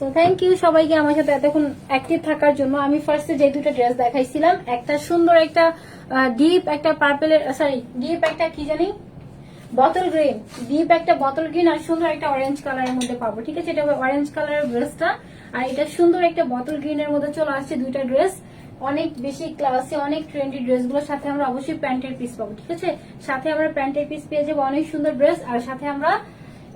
তো থ্যাংক ইউ সবাইকে আমার সাথে এতক্ষণ অ্যাক্টিভ থাকার জন্য। আমি ফার্স্টে যে দুটো ড্রেস দেখাইছিলাম, একটা সুন্দর একটা ডিপ একটা পার্পেলের, সরি ডিপ একটা কি জানি বটল গ্রিন, ডিপ একটা বটল গ্রিন আর সুন্দর একটা অরেঞ্জ কালারের মধ্যে পাবো। ঠিক আছে, এটা অরেঞ্জ কালারের ড্রেসটা, আর এটা সুন্দর একটা বটল গ্রিনের মধ্যে চলে আসছে দুইটা ড্রেস। অনেক বেশি ক্লাসে অনেক ট্রেন্ডি ড্রেসগুলোর সাথে আমরা অবশ্যই প্যান্টের পিস পাবো। ঠিক আছে, সাথে আমরা প্যান্টের পিস পেয়ে যাবো, অনেক সুন্দর ড্রেস, আর সাথে আমরা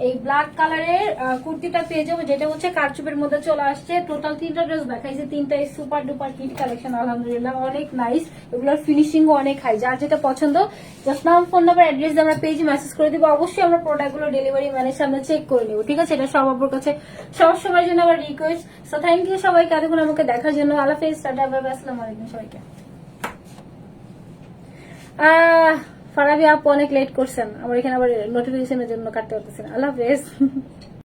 এই ব্ল্যাক কালারের কুর্তিটা পেয়ে যাবো, যেটা হচ্ছে কারচুপের মধ্যে চলে আসছে। টোটাল 3টা ড্রেস দেখাইছে, 3টাই সুপার ডুপার হিট কালেকশন, আলহামদুলিল্লাহ অনেক নাইস। এগুলোর ফিনিশিং অনেক হাই। যার যেটা পছন্দ জাস্ট নাম, ফোন নাম্বার, অ্যাড্রেস দিয়ে আমরা পেজে মেসেজ করে দিব। অবশ্যই আমরা প্রোডাক্টগুলো ডেলিভারি ম্যানের সামনে চেক করে নেবো। ঠিক আছে, এটা সব আপনার কাছে সব সময়ের জন্য আমার রিকোয়েস্ট। সো থ্যাংক ইউ সবাইকে এতক্ষণ আমাকে দেখার জন্য। আল্লাহ হাফেজ, টাটা, বাই বাই, আসসালামু আলাইকুম সবাইকে। ফারাবি আপু অনেক লেট করছেন, আমার এখানে আবার নোটিফিকেশনের জন্য কাটতে পারতেছেন। আল্লাহ হাফেজ।